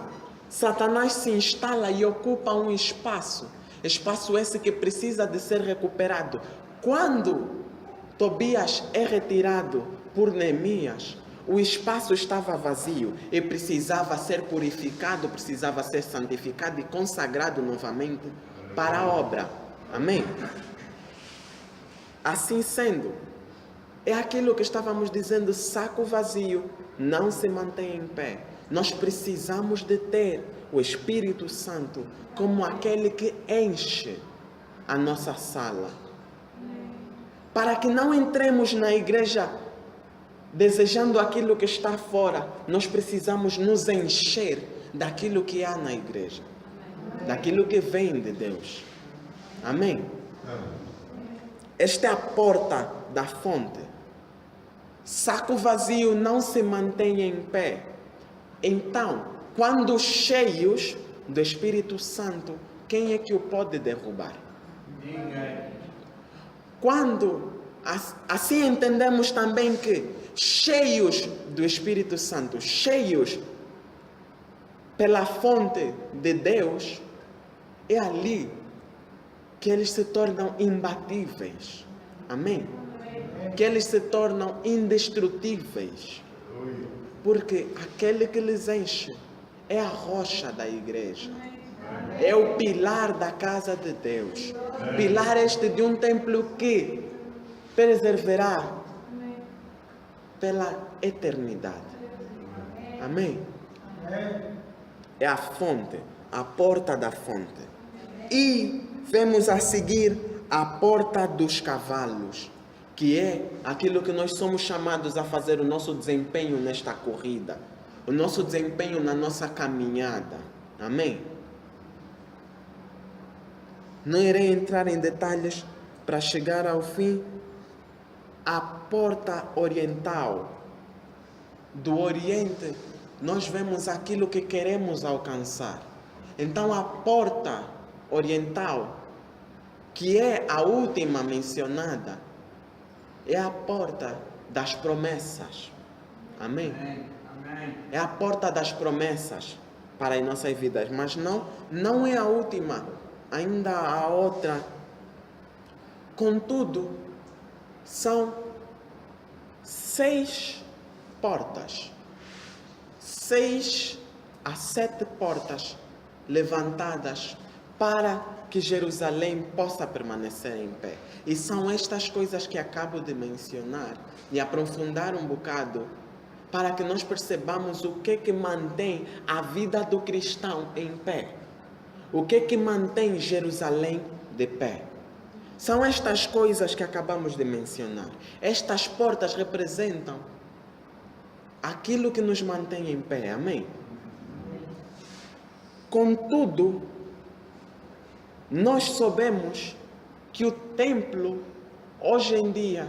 Satanás se instala e ocupa um espaço esse que precisa de ser recuperado. Quando Tobias é retirado por Neemias, o espaço estava vazio e precisava ser purificado, precisava ser santificado e consagrado novamente para a obra. Amém? Assim sendo, é aquilo que estávamos dizendo, saco vazio não se mantém em pé. Nós precisamos de ter o Espírito Santo como aquele que enche a nossa sala. Para que não entremos na igreja desejando aquilo que está fora, nós precisamos nos encher daquilo que há na igreja, daquilo que vem de Deus. Amém? Esta é a porta da fonte. Saco vazio não se mantém em pé. Então, quando cheios do Espírito Santo, quem é que o pode derrubar? Ninguém. Quando, assim entendemos também que cheios do Espírito Santo, cheios pela fonte de Deus, é ali que eles se tornam imbatíveis. Amém? Que eles se tornam indestrutíveis. Porque aquele que lhes enche é a rocha da igreja. É o pilar da casa de Deus. Pilar este de um templo que perseverará pela eternidade. Amém? É a fonte, a porta da fonte. E vemos a seguir a porta dos cavalos, que é aquilo que nós somos chamados a fazer o nosso desempenho nesta corrida, o nosso desempenho na nossa caminhada. Amém? Não irei entrar em detalhes para chegar ao fim. A porta oriental. Do Oriente, nós vemos aquilo que queremos alcançar. Então, a porta oriental, que é a última mencionada, é a porta das promessas. Amém? É a porta das promessas para as nossas vidas. Mas não é a última. Ainda há outra. Contudo, são 6 portas. 6 a 7 portas levantadas para que Jerusalém possa permanecer em pé. E são estas coisas que acabo de mencionar e aprofundar um bocado para que nós percebamos o que mantém a vida do cristão em pé. O que mantém Jerusalém de pé. São estas coisas que acabamos de mencionar. Estas portas representam aquilo que nos mantém em pé. Amém? Contudo, nós sabemos que o templo, hoje em dia,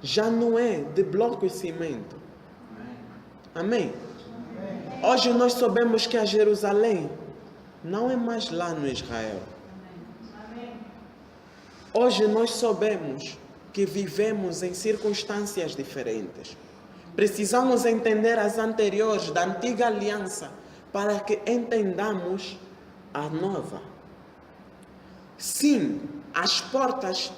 já não é de bloco e cimento. Amém? Hoje nós sabemos que a Jerusalém não é mais lá no Israel. Hoje nós sabemos que vivemos em circunstâncias diferentes. Precisamos entender as anteriores da antiga aliança para que entendamos a nova. Sim, as portas,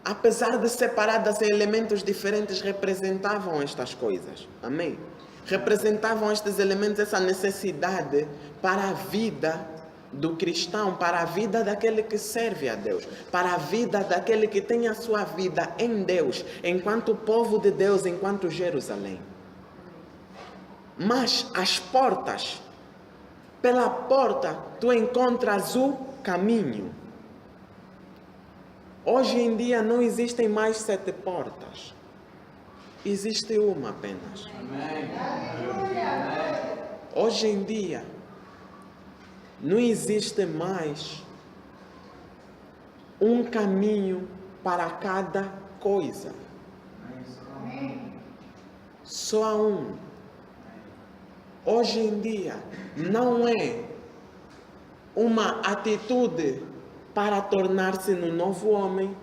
apesar de separadas em elementos diferentes, representavam estas coisas. Amém? Representavam estes elementos, essa necessidade para a vida do cristão, para a vida daquele que serve a Deus, para a vida daquele que tem a sua vida em Deus, enquanto povo de Deus, enquanto Jerusalém. Mas as portas, pela porta tu encontras o caminho. Hoje em dia não existem mais 7 portas. Existe uma apenas. Hoje em dia não existe mais um caminho para cada coisa. Só há um. Hoje em dia não é uma atitude para tornar-se no novo homem,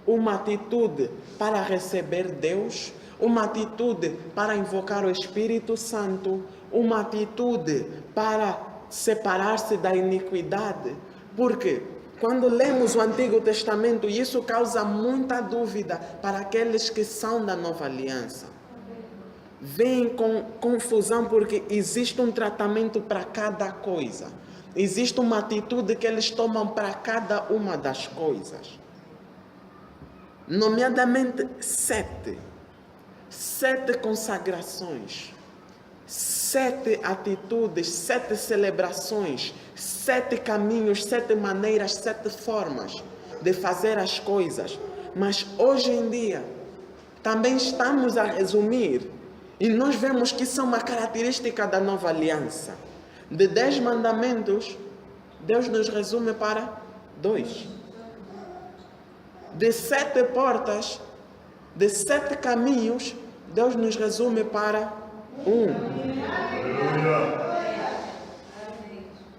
uma atitude para receber Deus, uma atitude para invocar o Espírito Santo, uma atitude para separar-se da iniquidade. Porque quando lemos o Antigo Testamento, isso causa muita dúvida para aqueles que são da nova aliança. vêm com confusão porque existe um tratamento para cada coisa. Existe uma atitude que eles tomam para cada uma das coisas. Nomeadamente 7 consagrações, 7 atitudes, 7 celebrações, 7 caminhos, 7 maneiras, 7 formas de fazer as coisas. Mas hoje em dia, também estamos a resumir, e nós vemos que isso é uma característica da nova aliança. De 10 mandamentos, Deus nos resume para 2. De 7 portas, de 7 caminhos, Deus nos resume para 1.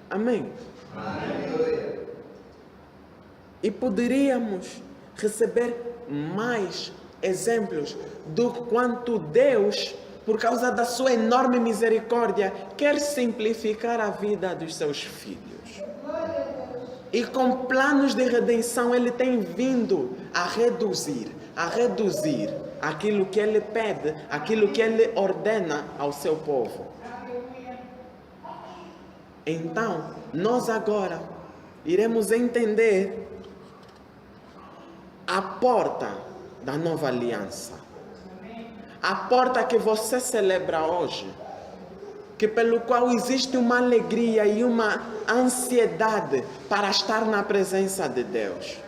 Amém. E poderíamos receber mais exemplos do quanto Deus, por causa da sua enorme misericórdia, quer simplificar a vida dos seus filhos. E com planos de redenção, Ele tem vindo a reduzir aquilo que Ele pede, aquilo que Ele ordena ao seu povo. Então, nós agora iremos entender a porta da nova aliança. A porta que você celebra hoje, que pelo qual existe uma alegria e uma ansiedade para estar na presença de Deus.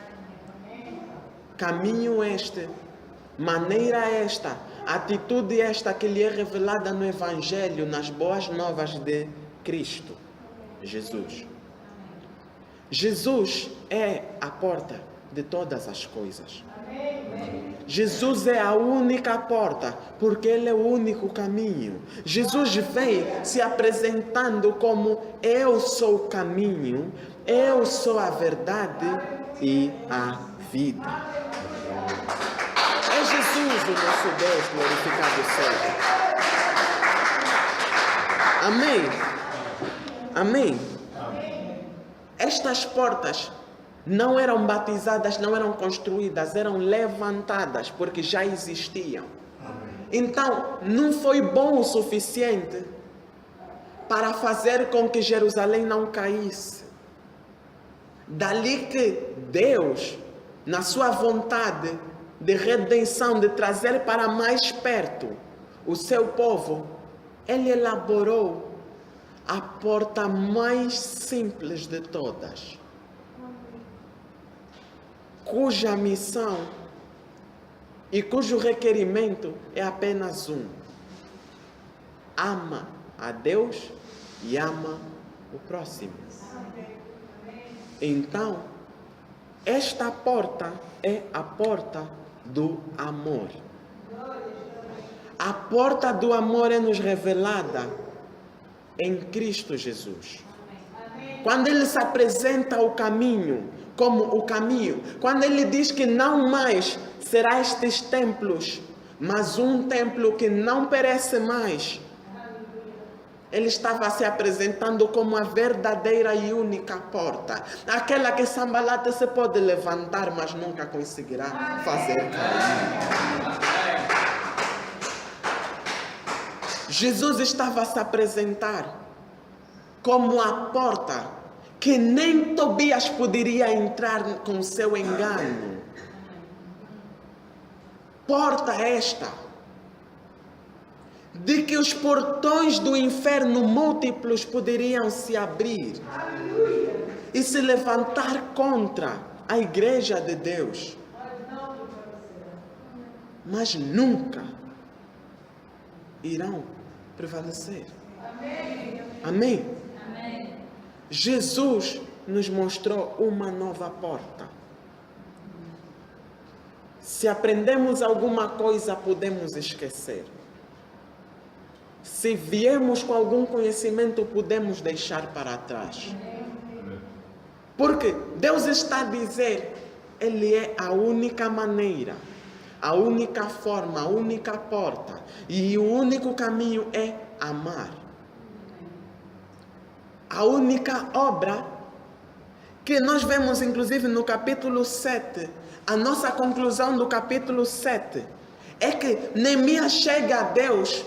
Caminho este, maneira esta, atitude esta que lhe é revelada no Evangelho, nas boas novas de Cristo, Jesus. Jesus é a porta de todas as coisas. Jesus é a única porta, porque Ele é o único caminho. Jesus vem se apresentando como: eu sou o caminho, eu sou a verdade e a vida. É Jesus o nosso Deus, glorificado seja. Amém? Amém? Estas portas não eram batizadas, não eram construídas, eram levantadas, porque já existiam. Então, não foi bom o suficiente para fazer com que Jerusalém não caísse. Dali que Deus, na sua vontade de redenção, de trazer para mais perto o seu povo, Ele elaborou a porta mais simples de todas, cuja missão e cujo requerimento é apenas um: ama a Deus e ama o próximo. Então, esta porta é a porta do amor. A porta do amor é nos revelada em Cristo Jesus. Quando Ele se apresenta o caminho, como o caminho, quando Ele diz que não mais será estes templos, mas um templo que não perece mais, Ele estava se apresentando como a verdadeira e única porta, aquela que Sambalate se pode levantar, mas nunca conseguirá fazer cair. Jesus estava a se apresentar como a porta que nem Tobias poderia entrar com seu engano. Porta esta de que os portões do inferno múltiplos poderiam se abrir e se levantar contra a igreja de Deus, mas nunca irão prevalecer. Amém? Jesus nos mostrou uma nova porta. Se aprendemos alguma coisa, podemos esquecer. Se viemos com algum conhecimento, podemos deixar para trás. Porque Deus está a dizer, Ele é a única maneira, a única forma, a única porta. E o único caminho é amar. A única obra que nós vemos, inclusive, no capítulo 7, a nossa conclusão do capítulo 7, é que Neemias chega a Deus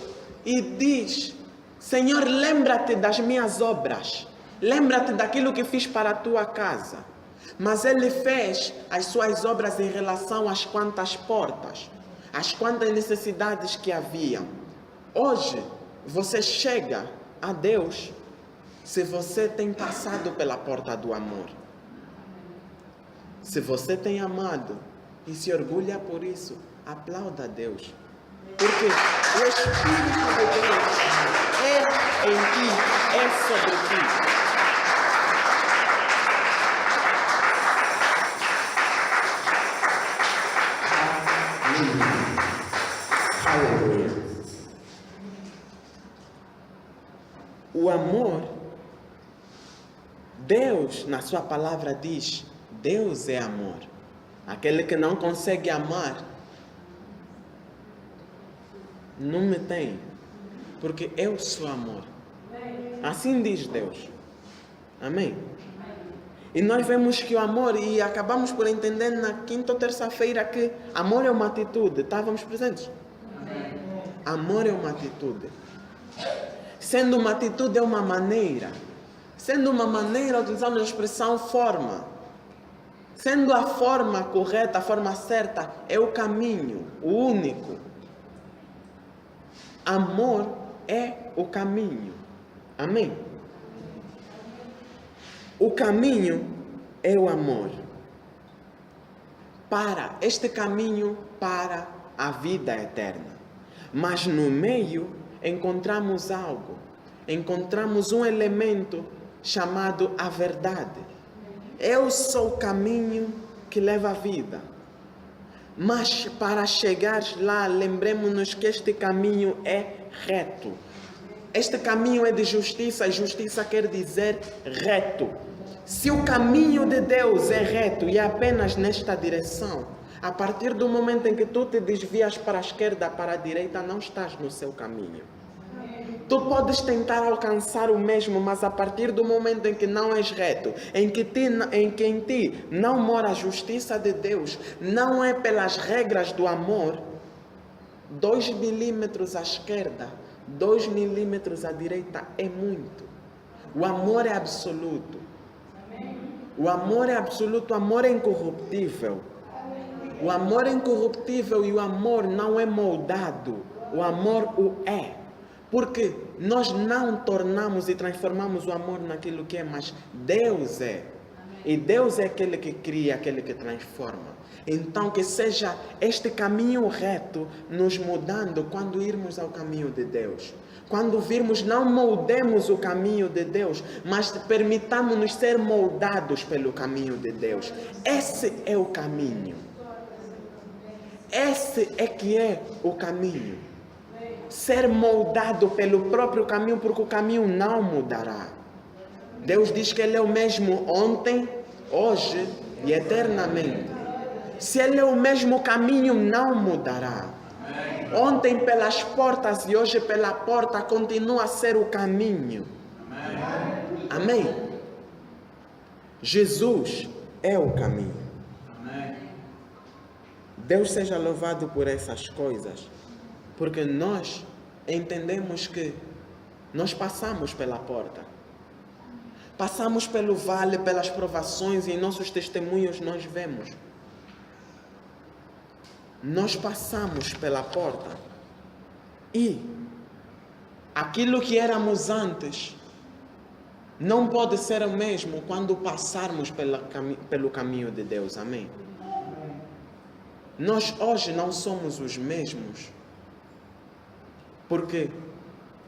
e diz: Senhor, lembra-te das minhas obras, lembra-te daquilo que fiz para a tua casa. Mas ele fez as suas obras em relação às quantas portas, às quantas necessidades que haviam. Hoje, você chega a Deus se você tem passado pela porta do amor. Se você tem amado e se orgulha por isso, aplauda a Deus. Porque o Espírito de Deus é em ti, é sobre ti. Aleluia. O amor, Deus, na sua palavra diz, Deus é amor. Aquele que não consegue amar, não me tem, porque eu sou amor. Assim diz Deus. Amém? E nós vemos que o amor, e acabamos por entender na quinta ou terça-feira que amor é uma atitude. Estávamos presentes? Amor é uma atitude. Sendo uma atitude é uma maneira. Sendo uma maneira, utilizamos a expressão forma. Sendo a forma correta, a forma certa, é o caminho, o único. Amor é o caminho. Amém? O caminho é o amor. Este caminho para a vida eterna. Mas no meio encontramos algo. Encontramos um elemento chamado a verdade. Eu sou o caminho que leva à vida. Mas para chegar lá, lembremos-nos que este caminho é reto. Este caminho é de justiça, e justiça quer dizer reto. Se o caminho de Deus é reto e é apenas nesta direção, a partir do momento em que tu te desvias para a esquerda, para a direita, não estás no seu caminho. Tu podes tentar alcançar o mesmo, mas a partir do momento em que não és reto, em que em ti não mora a justiça de Deus, não é pelas regras do amor, 2 milímetros à esquerda, 2 milímetros à direita é muito. O amor é absoluto. O amor é absoluto, o amor é incorruptível. O amor é incorruptível e o amor não é moldado. O amor o é. Porque nós não tornamos e transformamos o amor naquilo que é, mas Deus é. E Deus é aquele que cria, aquele que transforma. Então que seja este caminho reto nos mudando quando irmos ao caminho de Deus. Quando virmos, não moldemos o caminho de Deus, mas permitamos-nos ser moldados pelo caminho de Deus. Esse é o caminho. Esse é que é o caminho. Ser moldado pelo próprio caminho, porque o caminho não mudará. Deus diz que Ele é o mesmo ontem, hoje e eternamente. Se Ele é o mesmo caminho, não mudará. Ontem pelas portas e hoje pela porta continua a ser o caminho. Amém? Jesus é o caminho. Deus seja louvado por essas coisas, porque nós entendemos que nós passamos pela porta. Passamos pelo vale, pelas provações, e em nossos testemunhos nós vemos. Nós passamos pela porta e aquilo que éramos antes não pode ser o mesmo quando passarmos pelo caminho de Deus. Amém? Nós hoje não somos os mesmos porque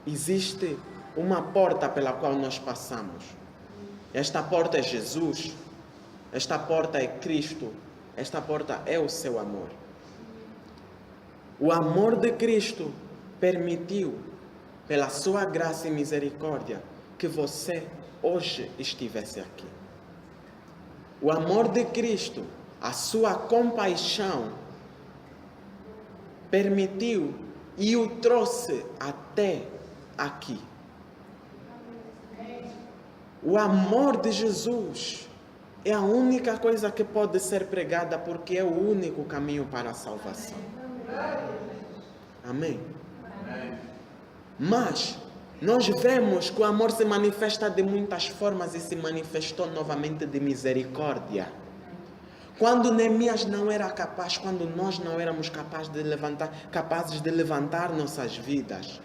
existe uma porta pela qual nós passamos. Esta porta é Jesus, esta porta é Cristo, esta porta é o seu amor. O amor de Cristo permitiu, pela sua graça e misericórdia, que você hoje estivesse aqui. O amor de Cristo, a sua compaixão, permitiu e o trouxe até aqui. O amor de Jesus é a única coisa que pode ser pregada, porque é o único caminho para a salvação. Amém? Mas nós vemos que o amor se manifesta de muitas formas e se manifestou novamente de misericórdia. Quando Neemias não era capaz, quando nós não éramos capazes de levantar nossas vidas,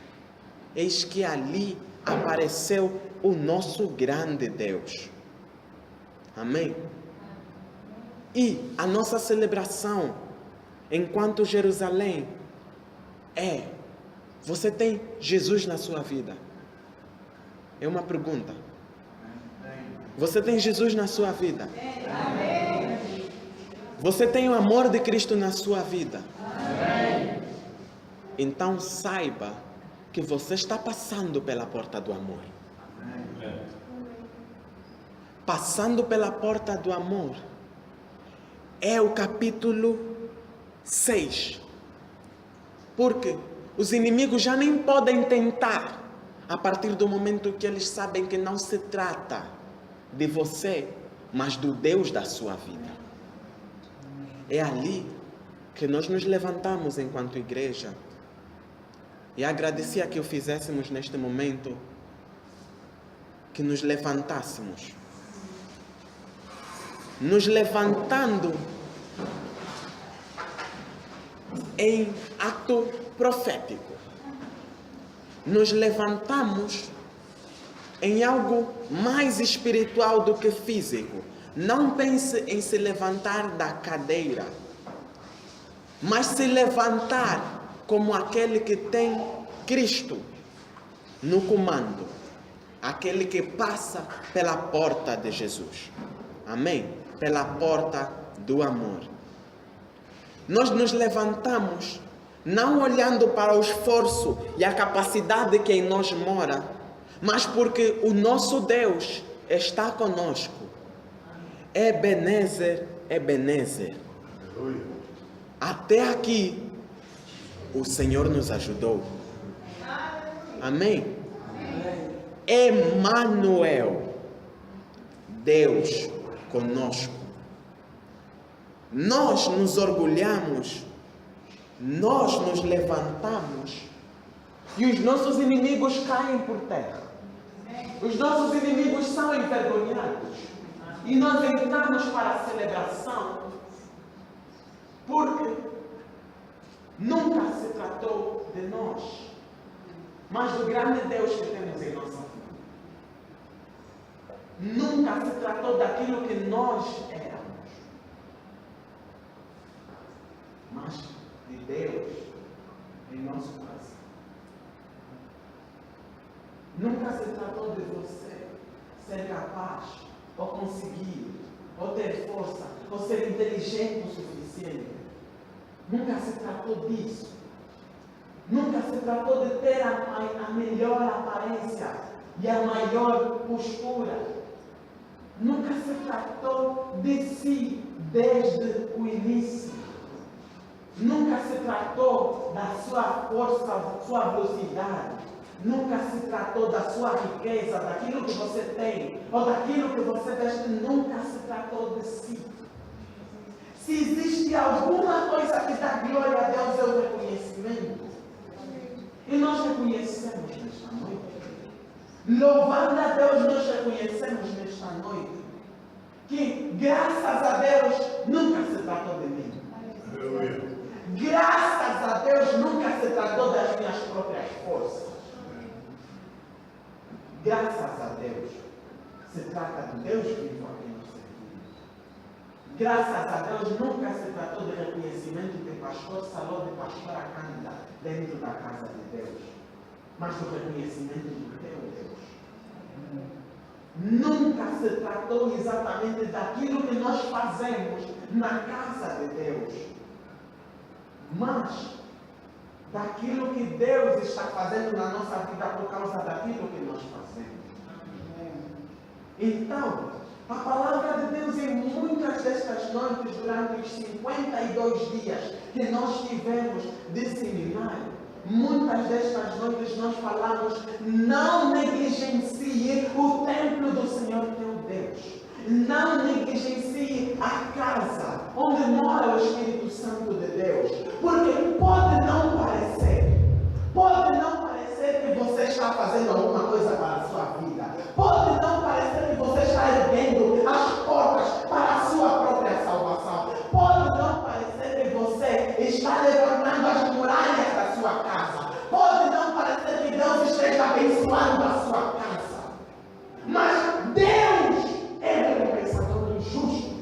eis que ali apareceu o nosso grande Deus. Amém? E a nossa celebração enquanto Jerusalém você tem Jesus na sua vida? É uma pergunta. Você tem Jesus na sua vida? Você tem o amor de Cristo na sua vida? Então saiba que você está passando pela porta do amor. Passando pela porta do amor é o capítulo 6. Porque os inimigos já nem podem tentar, a partir do momento que eles sabem que não se trata de você, mas do Deus da sua vida. É ali que nós nos levantamos enquanto igreja. E agradecia que o fizéssemos neste momento, que nos levantássemos. Nos levantando em ato profético. Nos levantamos em algo mais espiritual do que físico. Não pense em se levantar da cadeira, mas se levantar como aquele que tem Cristo no comando, aquele que passa pela porta de Jesus. Amém? Pela porta do amor. Nós nos levantamos não olhando para o esforço e a capacidade que em nós mora, mas porque o nosso Deus está conosco. Ebenezer, Ebenezer. Até aqui, o Senhor nos ajudou. Amém? Emanuel, Deus conosco. Nós nos orgulhamos, nós nos levantamos e os nossos inimigos caem por terra. Os nossos inimigos são envergonhados. E nós entramos para a celebração porque nunca se tratou de nós, mas do grande Deus que temos em nossa vida. Nunca se tratou daquilo que nós éramos, mas de Deus em nosso coração. Nunca se tratou de você ser capaz, ou conseguir, ou ter força, ou ser inteligente o suficiente. Nunca se tratou disso. Nunca se tratou de ter a melhor aparência e a maior postura. Nunca se tratou de si desde o início. Nunca se tratou da sua força, da sua velocidade. Nunca se tratou da sua riqueza, daquilo que você tem, ou daquilo que você veste. Nunca se tratou de si. Se existe alguma coisa que dá glória a Deus, é o reconhecimento. E nós reconhecemos nesta noite. Louvando a Deus, nós reconhecemos nesta noite que, graças a Deus, nunca se tratou de mim. Graças a Deus, nunca se tratou das minhas próprias forças. Graças a Deus, se trata de Deus vivo a quem nós servimos. Graças a Deus, nunca se tratou de reconhecimento de pastor Salô, de pastora Cândida, dentro da casa de Deus, mas do reconhecimento do teu Deus. Nunca se tratou exatamente daquilo que nós fazemos na casa de Deus, mas daquilo que Deus está fazendo na nossa vida por causa daquilo que nós fazemos. Então, a palavra de Deus em muitas destas noites, durante os 52 dias que nós tivemos de seminário, muitas destas noites nós falamos: não negligencie o templo do Senhor teu Deus. Não negligencie a casa onde mora o Espírito Santo de Deus. Porque pode não parecer que você está levantando as muralhas da sua casa. Pode não parecer que Deus esteja abençoando a sua casa, mas Deus é recompensador dos justos.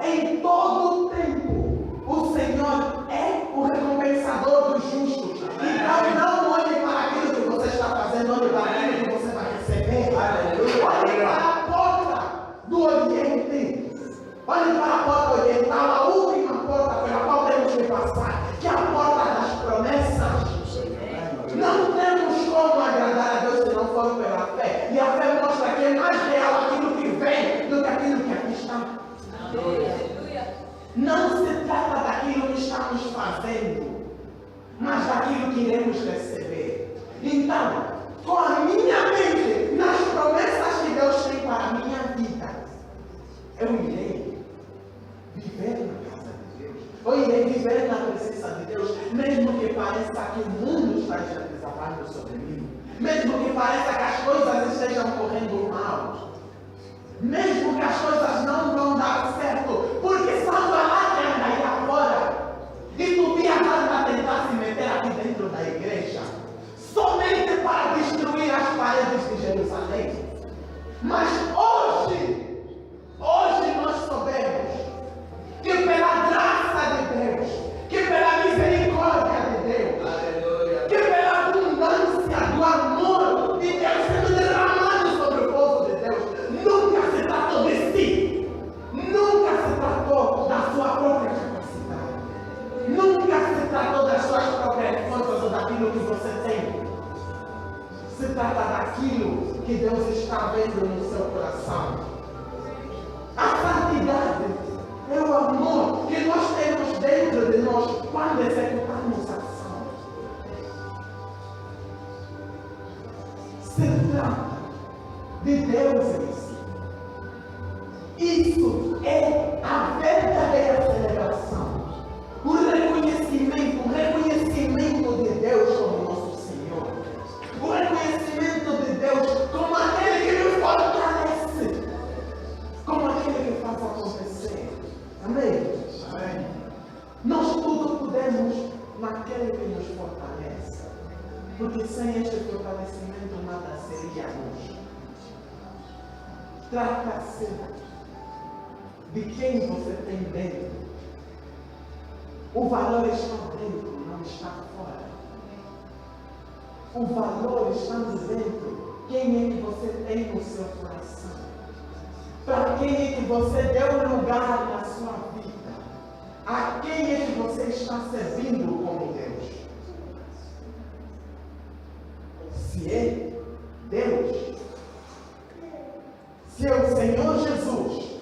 Em todo o tempo, o Senhor é o recompensador dos justos. Então não olhe para aquilo que você está fazendo, olhe para aquilo que você vai receber. Olhe para a porta do Oriente. Olhe para a porta oriental, a última porta pela qual temos que passar, que é a porta das promessas. Não temos como agradar a Deus se não for pela fé. E a fé mostra que é mais real aquilo que vem do que aquilo que aqui está. Não se trata daquilo que estamos fazendo, mas daquilo que iremos receber. Então, com a minha mente nas promessas que Deus tem para a minha vida, eu irei viver na casa de Deus. Eu irei viver na presença de Deus, mesmo que pareça que o mundo está desabando sobre mim, mesmo que pareça que as coisas estejam correndo mal, mesmo que as coisas não vão dar certo, porque Sanbalate anda aí afora e Tobias anda a tentar se meter aqui dentro da igreja, somente para destruir as paredes de Jerusalém. Mas hoje nós sabemos que pela graça de Deus, que pela misericórdia de Deus, que pela abundância do amor de Deus sendo derramado sobre o povo de Deus, nunca se tratou de si, nunca se tratou da sua própria capacidade, nunca se tratou das suas próprias forças ou daquilo que você tem. Se trata daquilo que Deus está vendo no seu coração. A santidade é o amor que nós temos dentro de nós quando executamos a ação. Se trata de Deus em si. Isso é a verdadeira celebração. O reconhecimento de Deus como nosso Senhor. O reconhecimento de Deus como aquele que nos fortalece, como aquele que faz acontecer. Amém? Amém. Nós tudo podemos naquele que nos fortalece, porque sem este fortalecimento nada seríamos. Trata-se de quem você tem dentro. O valor está dentro, não está fora. O valor está dentro. Quem é que você tem no seu coração? Para quem é que você deu lugar na sua vida? A quem é que você está servindo como Deus? Se é Deus, se é o Senhor Jesus,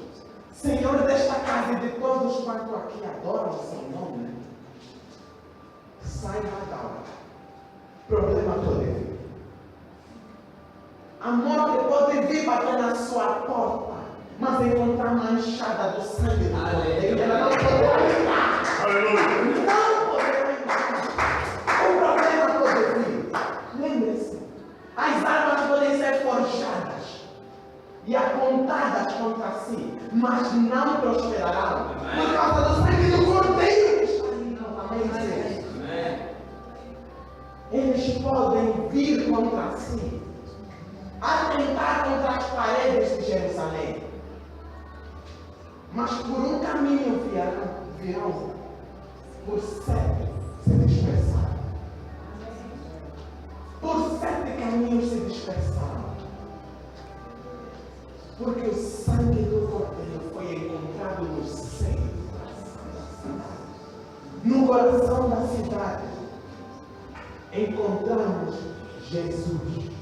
Senhor desta casa e de todos quanto aqui adoram o seu nome, saiba agora. Problema pode vir. A morte pode vir bater na sua porta, mas encontrar manchada do sangue do Cordeiro, ela não poderá entrar. Não poderá entrar. O problema pode vir. Lembre-se, as armas podem ser forjadas e apontadas contra si, mas não prosperarão por causa do sangue do Cordeiro que está ali novamente. Eles podem vir contra si, atentar contra as paredes de Jerusalém, mas por um caminho virão, por 7 se dispersaram. Por 7 caminhos se dispersaram. Porque o sangue do Cordeiro foi encontrado no seio da cidade. No coração da cidade, encontramos Jesus.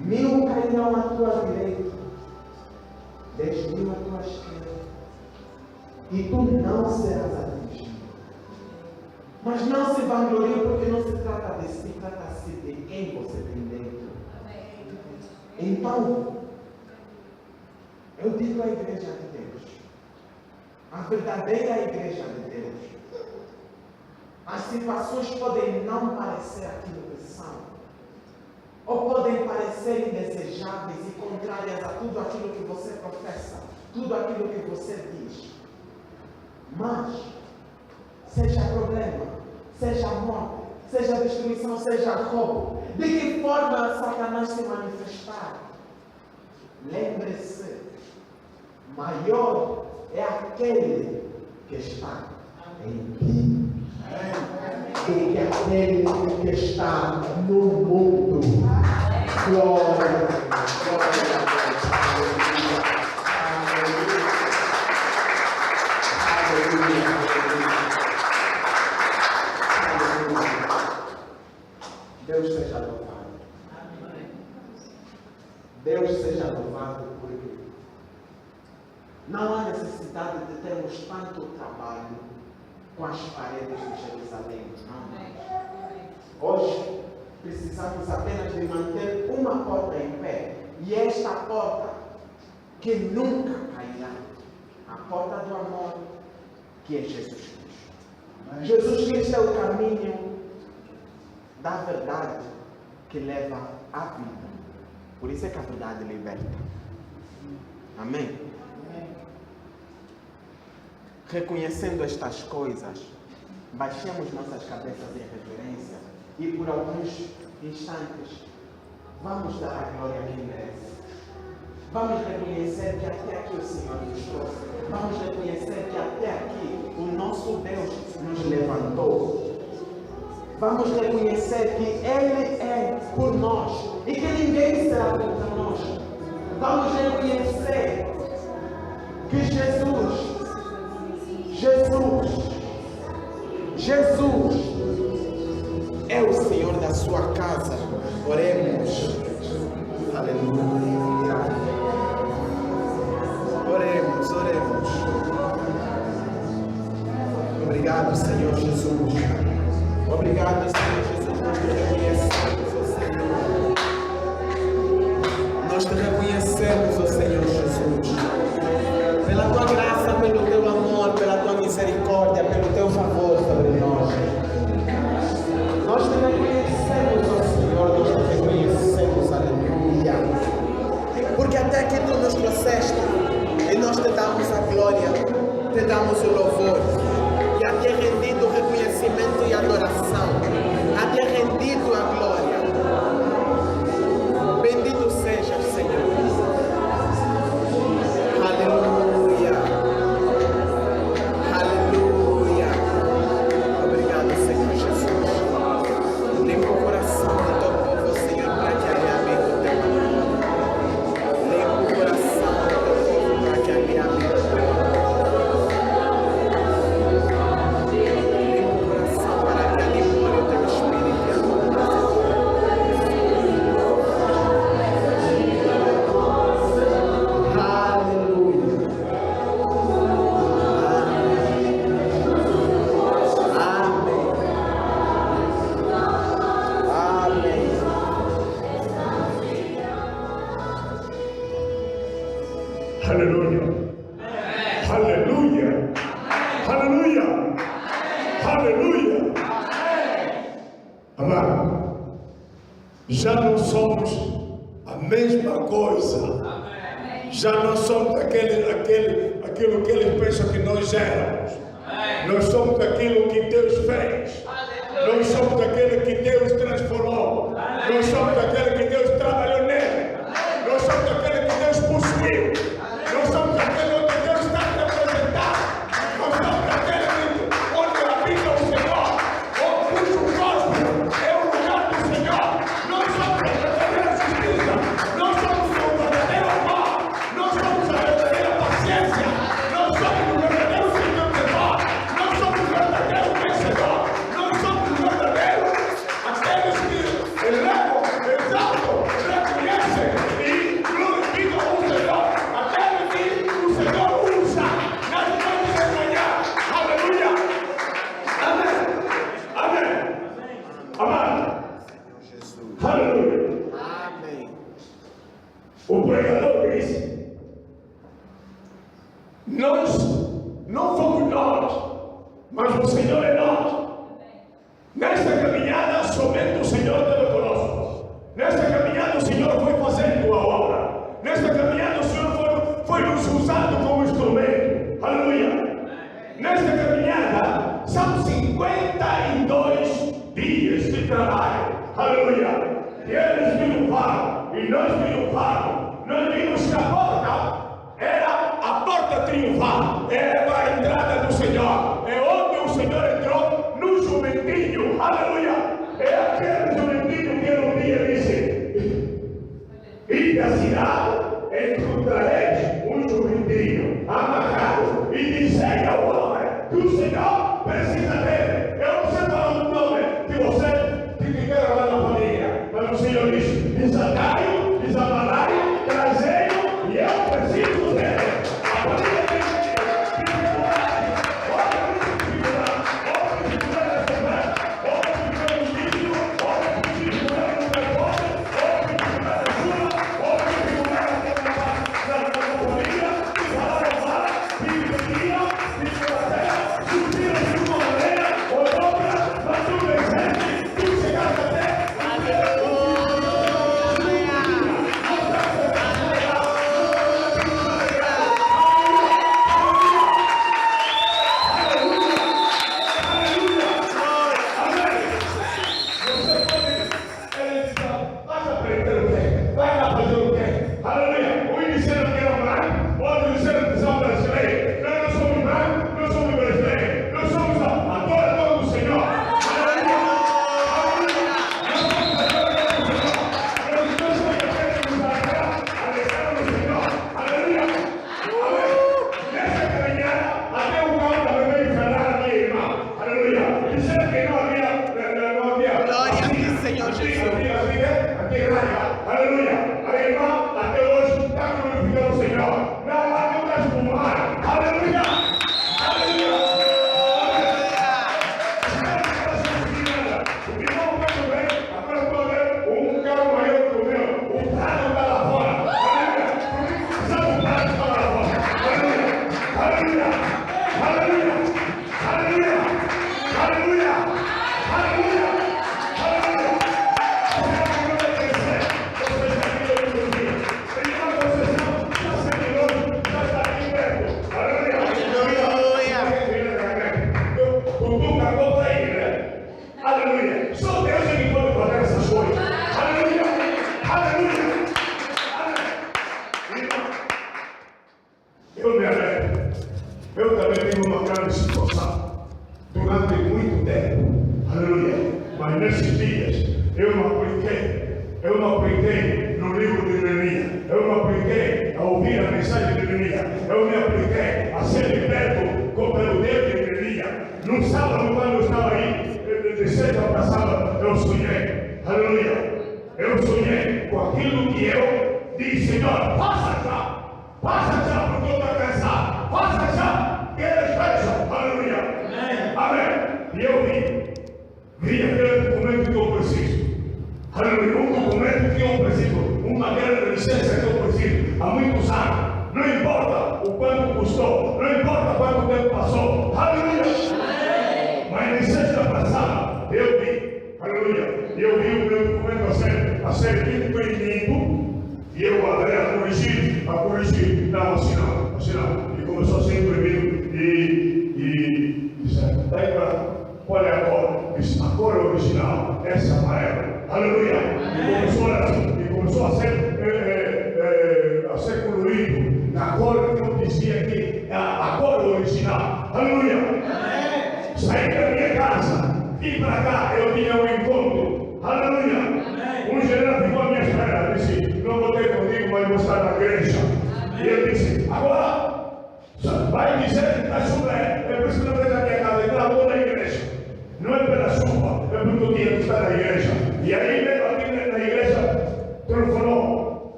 Mil cairão à tua direita, 10.000 à tua esquerda, e tu não serás atingido. Mas não se vanglorie, porque não se trata de si, trata-se de quem você tem dentro. Então, eu digo à igreja de Deus, a verdadeira igreja de Deus, as situações podem não parecer aquilo que são, ou podem parecer indesejáveis e contrárias a tudo aquilo que você professa, tudo aquilo que você diz. Mas, seja problema, seja morte, seja destruição, seja roubo, de que forma Satanás se manifestar, lembre-se, maior é aquele que está em ti do que aquele que está no mundo. Glória, glória a Deus. Aleluia. Deus seja louvado. Deus seja louvado porque não há necessidade de termos tanto trabalho com as paredes de Jerusalém. Não. Hoje precisamos apenas de manter uma porta em pé. E esta porta que nunca cairá. A porta do amor, que é Jesus Cristo. Jesus Cristo é o caminho da verdade que leva à vida. Por isso é que a verdade liberta. Amém? Reconhecendo estas coisas, baixemos nossas cabeças em reverência e por alguns instantes vamos dar a glória a quem merece. Vamos reconhecer que até aqui o Senhor nos trouxe. Vamos reconhecer que até aqui o nosso Deus nos levantou. Vamos reconhecer que Ele é por nós e que ninguém será contra nós. Vamos reconhecer que Jesus é o Senhor da sua casa. Oremos. Aleluia. Oremos. Obrigado, Senhor Jesus. Obrigado, Senhor Jesus, nós te reconhecemos, ó Senhor. Nós te reconhecemos, ó Senhor Jesus. Pela tua graça, pelo teu amor, pela tua misericórdia, pelo teu favor sobre nós. Nós te reconhecemos, ó Senhor, nós te reconhecemos, aleluia. Porque até aqui tu nos trouxeste e nós te damos a glória, te damos o louvor. E a ti é rendido o reconhecimento e adoração. A ti é rendido a glória. Bendito sejas, Senhor. Aleluia. Aleluia. Obrigado, Senhor Jesus. Limpa o coração do teu povo, Senhor, para que ali habite o teu amor. Limpa o coração do teu povo para que ali habite o teu amor. Já não somos a mesma coisa. Já não somos aquilo que eles pensam que nós éramos. Nós somos aquilo que Deus fez. Nós somos aquele que Deus transformou. Nós somos aquele que Deus trabalhou nele. Nós somos aquele que Deus possuiu. Nós somos aquele onde Deus está representado. Nós somos aquele onde habita o Senhor. Cujo gospel é o lugar do Senhor. Nós somos a verdadeira justiça. Nós somos o verdadeiro amor. Nós somos a verdadeira paciência. Nós somos o verdadeiro Senhor de nós. Nós somos o verdadeiro vencedor. Nós somos o verdadeiro. Aqueles que elevam, exaltam, reconhecem e glorificam o Senhor. Aqueles que o Senhor usa nas noites de manhã. Aleluia. Amém. Amém. Amém. Aleluia. Amém. O pregador disse: nós não fomos nós, mas o Senhor é nós. Nesta caminhada, somente o Senhor esteve conosco. Nesta caminhada, o Senhor foi fazendo a obra. Nesta caminhada, o Senhor foi nos nos usando como instrumento. Aleluia. Nesta caminhada, são 52 dias de trabalho. Aleluia. E eles me louvaram, e nós me louvaram. Nós vimos que a porta era a porta triunfal, era para a entrada do Senhor. É onde o Senhor entrou no jumentinho. Aleluia. É aquele jumentinho que um dia disse: e da cidade encontrareis um jumentinho amarrado, e dizei ao homem que o Senhor precisa dele. Eu não sei falar o nome que você tem que ter lá na família, mas o Senhor diz: desatai-o, desamalai-o, trazei-o, e eu preciso dele. A família tem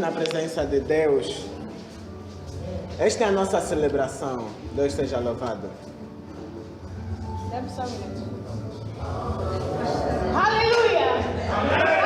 na presença de Deus. Esta é a nossa celebração. Deus seja louvado. Aleluia!